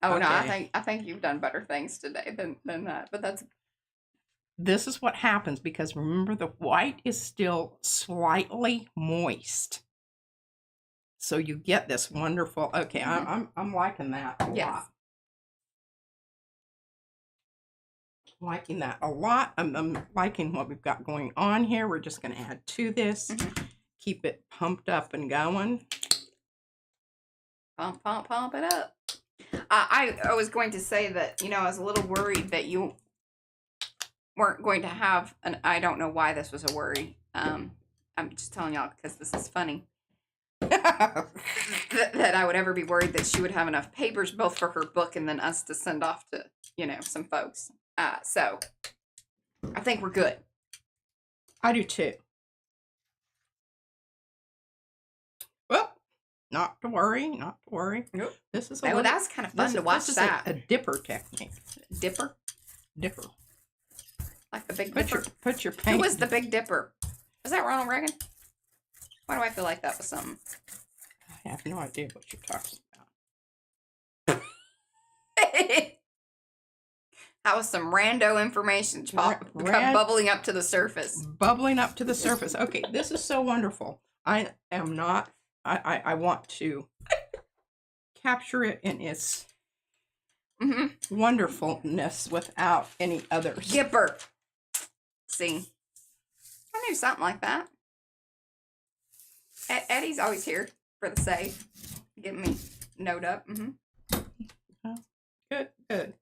Oh, okay. No, I think you've done better things today than that. But that's. This is what happens, because remember, the white is still slightly moist, so you get this wonderful. Okay, I'm liking that a lot. Liking that a lot. I'm liking what we've got going on here. We're just going to add to this, keep it pumped up and going. Pump it up. I was going to say that, I was a little worried that you weren't going to have I don't know why this was a worry. I'm just telling y'all because this is funny. that I would ever be worried that she would have enough papers both for her book and then us to send off to, some folks. So I think we're good. I do too. Well, not to worry, not to worry. Nope. This is that's kind of fun to watch that. A dipper technique. Dipper? Dipper. Like the Big Dipper? Put your paint. Who was the Big Dipper? Was that Ronald Reagan? Why do I feel like that was something? I have no idea what you're talking about. That was some rando information bubbling up to the surface. Bubbling up to the surface. Okay, this is so wonderful. I am not, I want to capture it in its wonderfulness without any others. Gipper. See, I knew something like that. Eddie's always here for the save. Getting me note up. Good, good.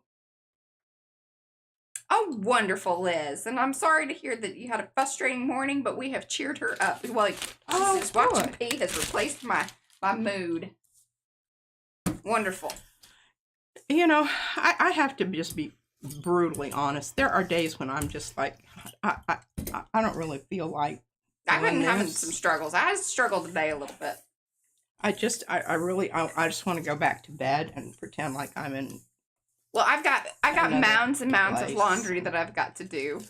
Oh, wonderful, Liz. And I'm sorry to hear that you had a frustrating morning, but we have cheered her up. Well, just watching Pete has replaced my mood. Wonderful. I have to just be brutally honest. There are days when I'm just like, I don't really feel like I've been having some struggles. I struggled today a little bit. I just want to go back to bed and pretend like I'm in. Well, I've got mounds and mounds of laundry that I've got to do.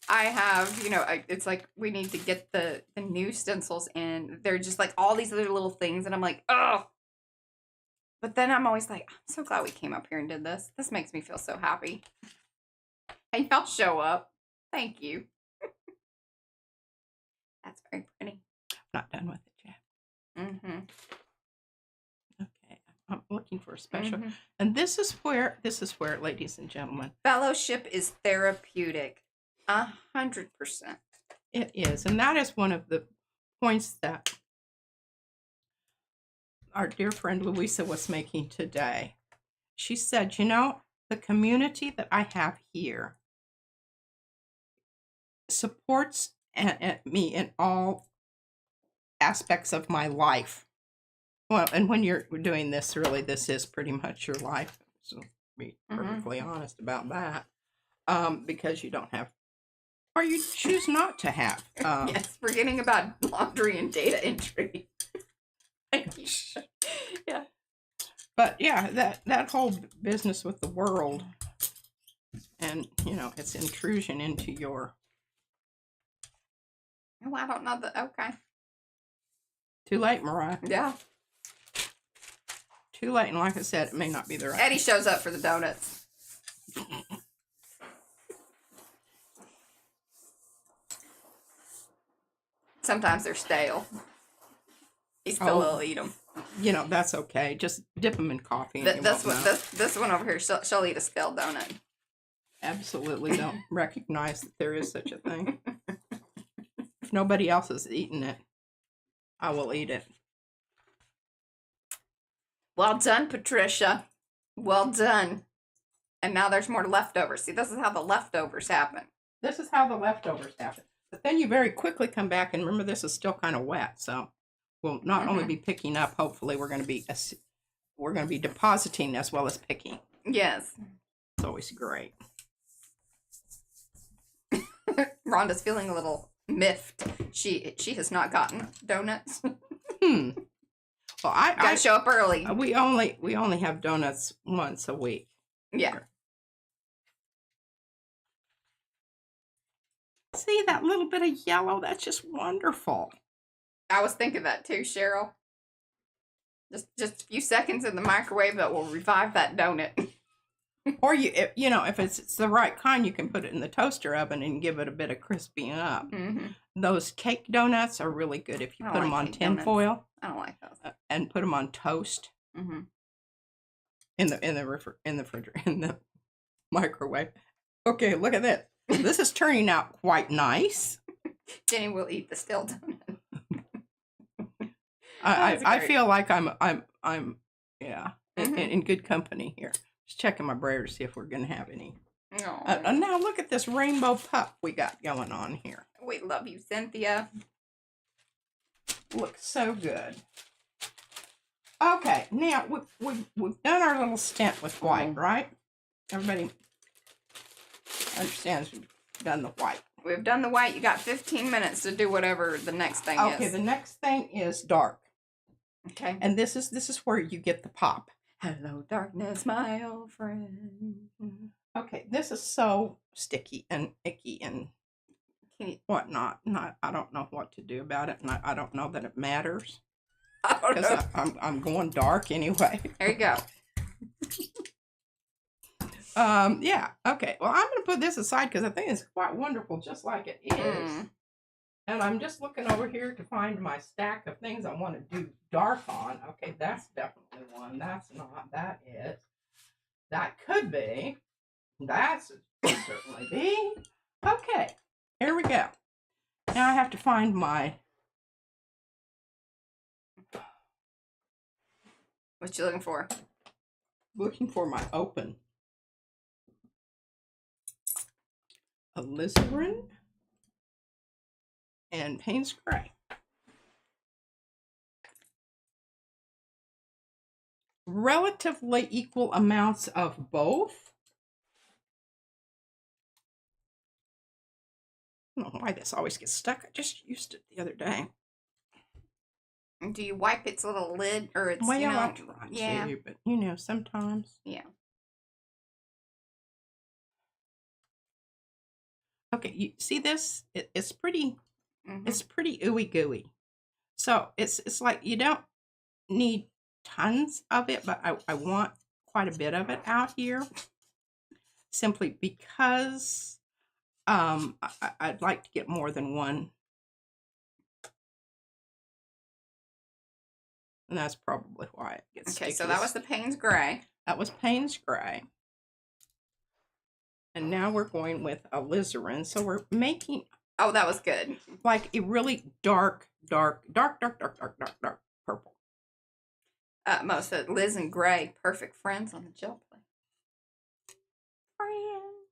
I have, it's like we need to get the new stencils in. They're just like all these other little things, and I'm like, oh. But then I'm always like, I'm so glad we came up here and did this. This makes me feel so happy. And y'all show up. Thank you. That's very pretty. I'm not done with it yet. Okay, I'm looking for a special. And this is where, ladies and gentlemen. Fellowship is therapeutic. 100%. It is. And that is one of the points that our dear friend Louisa was making today. She said, the community that I have here supports me in all aspects of my life. Well, and when you're doing this, really, this is pretty much your life. So be perfectly honest about that. Because you don't have, or you choose not to have. Yes, forgetting about laundry and data entry. Yeah. But yeah, that whole business with the world and, its intrusion into your. Oh, I don't know okay. Too late, Mariah. Yeah. Too late, and like I said, it may not be the right. Eddie shows up for the donuts. Sometimes they're stale. He still will eat them. That's okay. Just dip them in coffee. This one over here, she'll eat a stale donut. Absolutely don't recognize that there is such a thing. If nobody else has eaten it, I will eat it. Well done, Patricia. Well done. And now there's more leftovers. See, this is how the leftovers happen. This is how the leftovers happen. But then you very quickly come back and remember this is still kind of wet, so we'll not only be picking up. Hopefully, we're going to be depositing as well as picking. Yes, it's always great. Rhonda's feeling a little miffed. She has not gotten donuts. Well, I gotta show up early. We only have donuts once a week. Yeah. See that little bit of yellow? That's just wonderful. I was thinking that too, Cheryl. Just a few seconds in the microwave that will revive that donut. Or if it's the right kind, you can put it in the toaster oven and give it a bit of crisping up. Those cake donuts are really good if you put them on tin foil. I don't like those. And put them on toast. In the microwave. Okay, look at this. This is turning out quite nice. Jenny will eat the stale donut. I feel like I'm in good company here. Just checking my brayer to see if we're going to have any. No. Now look at this rainbow pup we got going on here. We love you, Cynthia. Looks so good. Okay, now we've done our little stint with white, right? Everybody understands we've done the white. We've done the white. You got 15 minutes to do whatever the next thing is. Okay, the next thing is dark. Okay. And this is where you get the pop. Hello, darkness, my old friend. Okay, this is so sticky and icky and whatnot. I don't know what to do about it, and I don't know that it matters. I don't know. Because I'm going dark anyway. There you go. Yeah, okay. Well, I'm going to put this aside because I think it's quite wonderful just like it is. And I'm just looking over here to find my stack of things I want to do dark on. Okay, that's definitely one. That's not. That is. That could be. That's could certainly be. Okay, here we go. Now I have to find my... What you looking for? Looking for my open alizarin and Payne's Gray. Relatively equal amounts of both. I don't know why this always gets stuck. I just used it the other day. Do you wipe its little lid, or it's, Well, you know, I try to, but you know, sometimes. Yeah. Okay, you see this? It's pretty. It's pretty ooey gooey. So it's like you don't need tons of it, but I want quite a bit of it out here, simply because I'd like to get more than one. And that's probably why it gets Okay, sticky. so that was the Payne's Gray. That was Payne's Gray. And now we're going with alizarin. So we're making... Oh, that was good. Like a really dark purple. Most of Liz and Gray, perfect friends on the gel plate. Friends.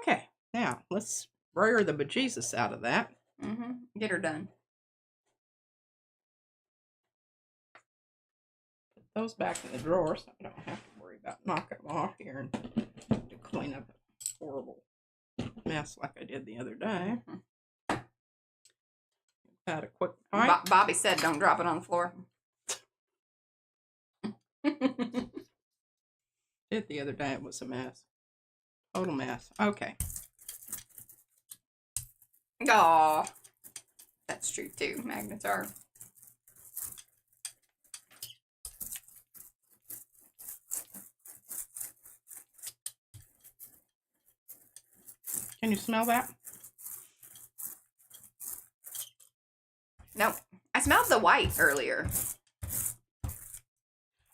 Okay, now let's brayer the bejesus out of that. Get her done. Those back in the drawer so I don't have to worry about knocking them off here and to clean up a horrible mess like I did the other day. Had a quick bite. Bobby said don't drop it on the floor. Did the other day, it was a mess. Total mess. Okay. Aw. That's true too. Magnets are. Can you smell that? No. I smelled the white earlier.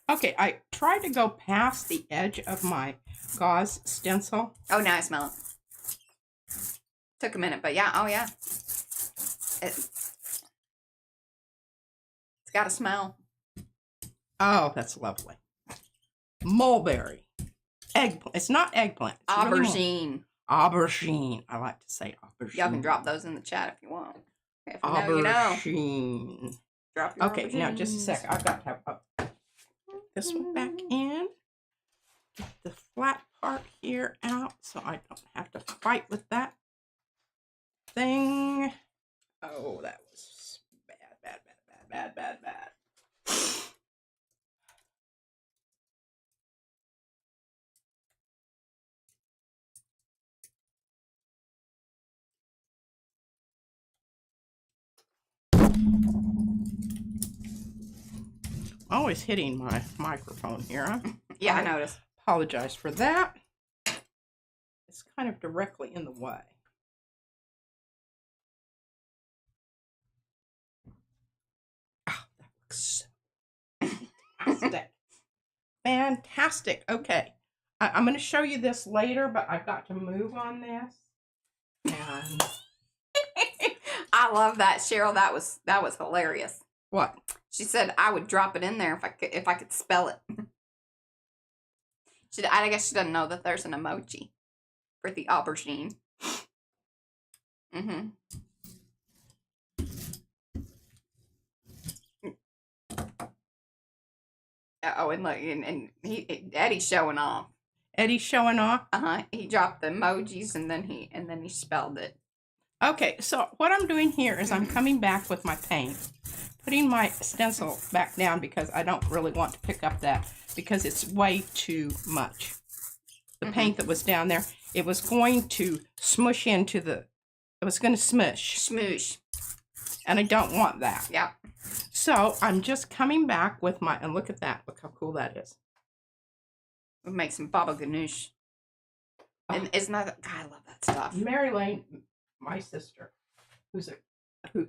Okay, I tried to go past the edge of my gauze stencil. Oh, now I smell it. Took a minute, but yeah. Oh, yeah. It's got a smell. Oh, that's lovely. Mulberry. Eggplant. It's not eggplant. It's Aubergine. Aubergine. I like to say aubergine. Y'all can drop those in the chat if you want. If you aubergine. know, you know. Drop your okay, now just a sec. I've got to have this one back in. Get the flat part here out so I don't have to fight with that thing. Oh, that was bad. Always hitting my microphone here. Yeah, I noticed. Apologize for that. It's kind of directly in the way. Oh, that looks so fantastic. Fantastic. Okay. I'm going to show you this later, but I've got to move on this. And I love that, Cheryl. That was hilarious. what? She said I would drop it in there if I could spell it. I guess she doesn't know that there's an emoji for the aubergine. Mm-hmm. Oh, and look, and Eddie's showing off. Eddie's showing off. He dropped the emojis and then he spelled it. Okay, so what I'm doing here is I'm coming back with my paint, putting my stencil back down because I don't really want to pick up that because it's way too much. The paint that was down there, it was going to smush into it was going to smush. Smoosh. And I don't want that. Yeah. So I'm just coming back with my, and look at that. Look how cool that is. We'll make some baba ganoush. And isn't that, God, I love that stuff. Mary Lane, my sister, who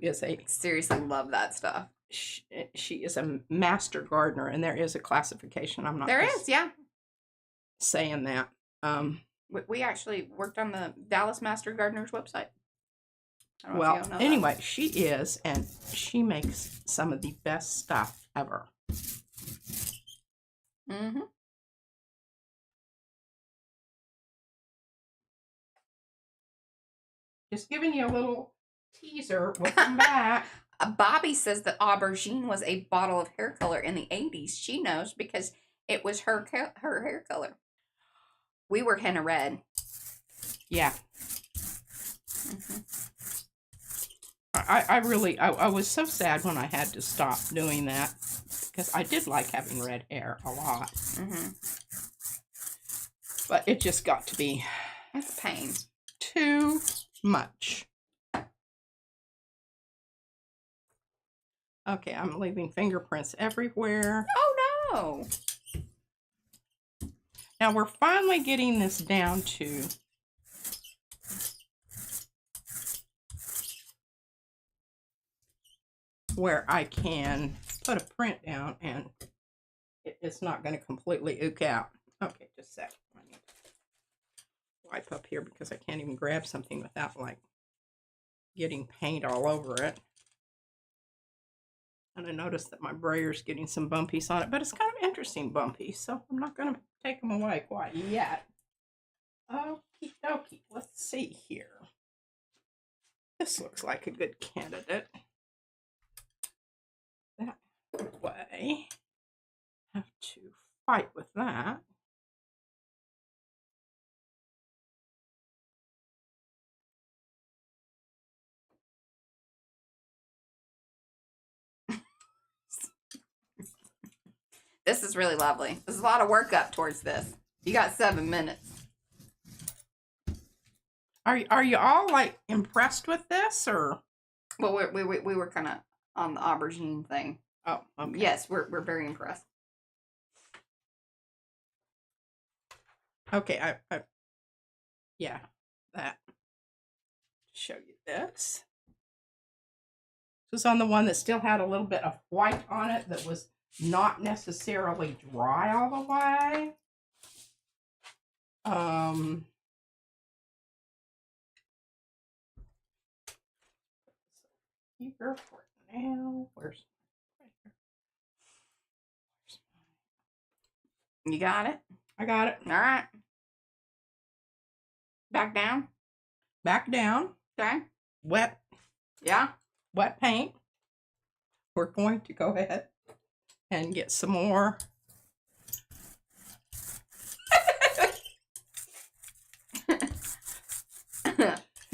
is a seriously love that stuff. She is a master gardener, and there is a classification. I'm not. There is, yeah. Saying that. We actually worked on the Dallas Master Gardeners website. Well, anyway, she is, and she makes some of the best stuff ever. Mm-hmm. Just giving you a little teaser. We'll come back. Bobby says that aubergine was a bottle of hair color in the 80s. She knows because it was her hair color. We were henna red. Yeah. I was so sad when I had to stop doing that because I did like having red hair a lot. But it just got to be it's a pain. Too much. Okay, I'm leaving fingerprints everywhere. Oh no! Now we're finally getting this down to where I can put a print down and it's not going to completely ook out. Okay, just a sec. I need to wipe up here because I can't even grab something without like getting paint all over it. And I noticed that my brayer's getting some bumpies on it, but it's kind of interesting bumpies, so I'm not going to take them away quite yet. Okie dokie, let's see here. This looks like a good candidate. That way. Have to fight with that. This is really lovely. There's a lot of work up towards this. You got 7 minutes. Are you all like impressed with this or? Well, we were kind of on the aubergine thing. Oh, okay. Yes, we're very impressed. Okay, I yeah, that. Show you this. This was on the one that still had a little bit of white on it that was not necessarily dry all the way. Here for now. Where's you got it? I got it. All right. Back down. Back down. Okay. Wet. Yeah. Wet paint. We're going to go ahead and get some more.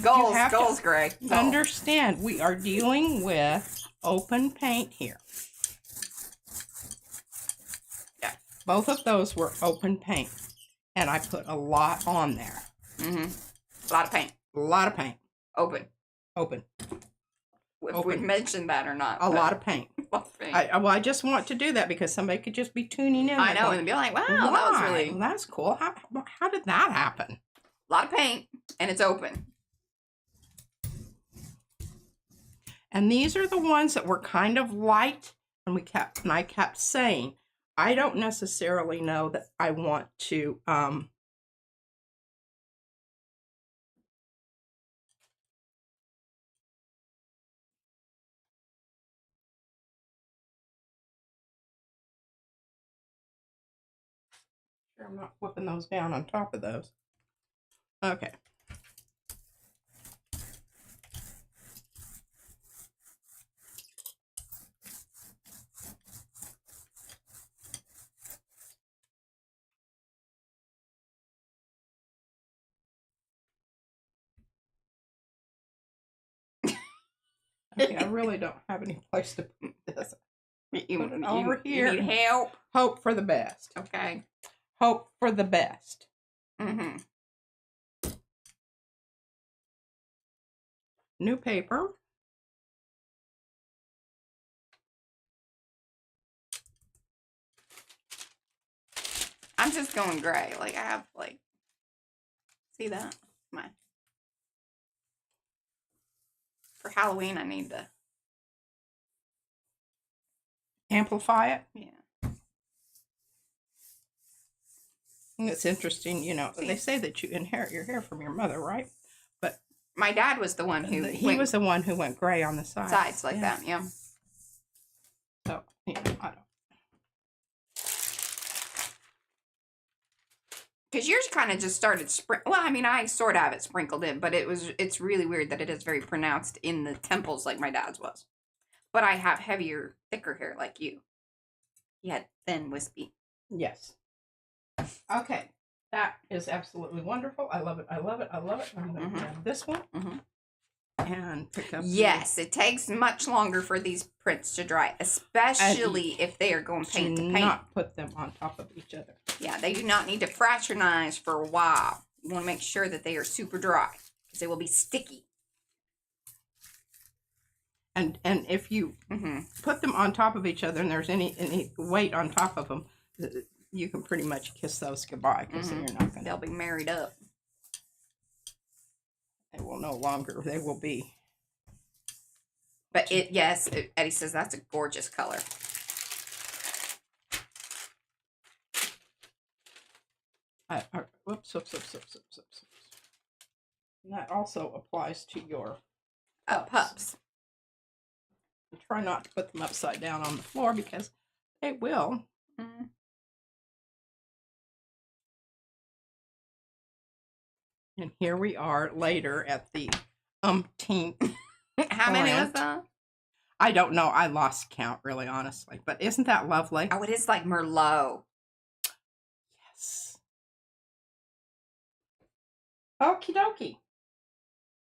Goals, Greg. Understand, we are dealing with open paint here. Yeah. Both of those were open paint. And I put a lot on there. A lot of paint. A lot of paint. Open. Open. If we've mentioned that or not. A lot of paint. Paint. I just want to do that because somebody could just be tuning in. I know, and be like, wow, that was really... Well, that's cool. How did that happen? A lot of paint, and it's open. And these are the ones that were kind of light, and I kept saying, I don't necessarily know that I want to I'm not flipping those down on top of those. Okay. Okay, I really don't have any place to put this. Put it over here. You need help? Hope for the best. Okay. Hope for the best. Mm-hmm. New paper. I'm just going gray. Like, I have, like, see that? For Halloween, I need to Amplify it. Yeah. And it's interesting, you know, they say that you inherit your hair from your mother, right? But my dad was the one who he was the one who went gray on the sides. Sides like that, yeah. So, yeah, I don't. Because yours kind of just started well, I mean, I sort of have it sprinkled in, but it's really weird that it is very pronounced in the temples like my dad's was. But I have heavier, thicker hair like you. He had thin, wispy. Yes. Okay. That is absolutely wonderful. I love it. I love it. I love it. I'm going to grab this one and pick up. Yes, it takes much longer for these prints to dry, especially if they are going paint to paint. Do not put them on top of each other. Yeah, they do not need to fraternize for a while. You want to make sure that they are super dry because they will be sticky. And if you put them on top of each other and there's any weight on top of them, you can pretty much kiss those goodbye because you're not going to. They'll be married up. They will no longer. They will be. But yes, Eddie says that's a gorgeous color. Whoops. And that also applies to your pups. Try not to put them upside down on the floor because they will. And here we are later at the umpteenth. How many was that? I don't know. I lost count, really, honestly. But isn't that lovely? Oh, it is like Merlot. Yes. Okie dokie.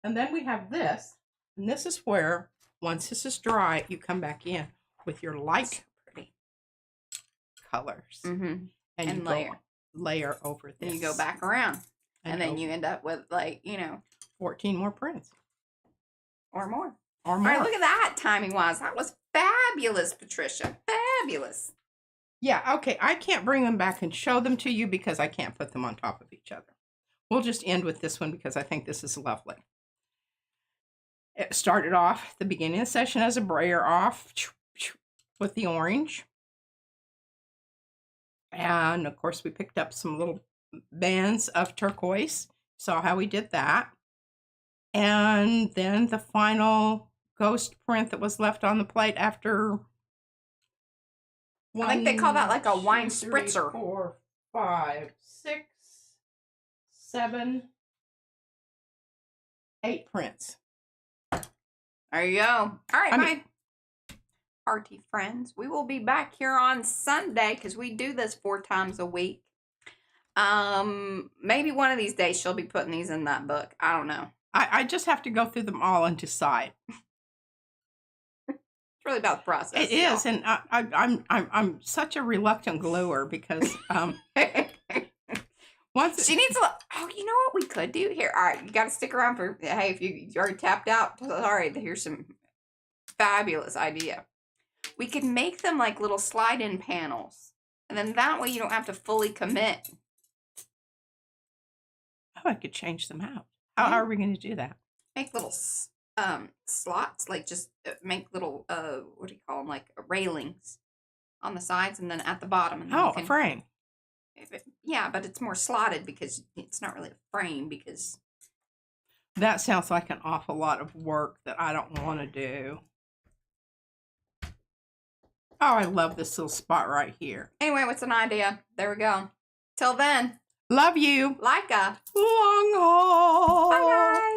And then we have this. And this is where, once this is dry, you come back in with your light colors. And you layer over this. And you go back around. And then you end up with, like, 14 more prints. Or more. Or more. All right, look at that timing-wise. That was fabulous, Patricia. Fabulous. Yeah, okay. I can't bring them back and show them to you because I can't put them on top of each other. We'll just end with this one because I think this is lovely. It started off at the beginning of the session as a brayer off with the orange. And, of course, we picked up some little bands of turquoise. Saw how we did that. And then the final ghost print that was left on the plate after I think they call that like a wine spritzer. 3, 4, 5, 6, 7, 8 prints. There you go. All right, my Arty friends. We will be back here on Sunday because we do this 4 times a week. Maybe one of these days she'll be putting these in that book. I don't know. I just have to go through them all and decide. It's really about the process. It is, and I'm such a reluctant gluer because once she needs a. Oh, you know what we could do here? All right, you got to stick around for. Hey, if you already tapped out, all right. Here's some fabulous idea. We could make them like little slide-in panels, and then that way you don't have to fully commit. Oh, I could change them out. How are we going to do that? Make little slots, like just make little what do you call them, like railings on the sides and then at the bottom. And a frame. Yeah, but it's more slotted because it's not really a frame because that sounds like an awful lot of work that I don't want to do. Oh, I love this little spot right here. Anyway, what's an idea? There we go. Till then, love you. like a Long haul. bye, guys.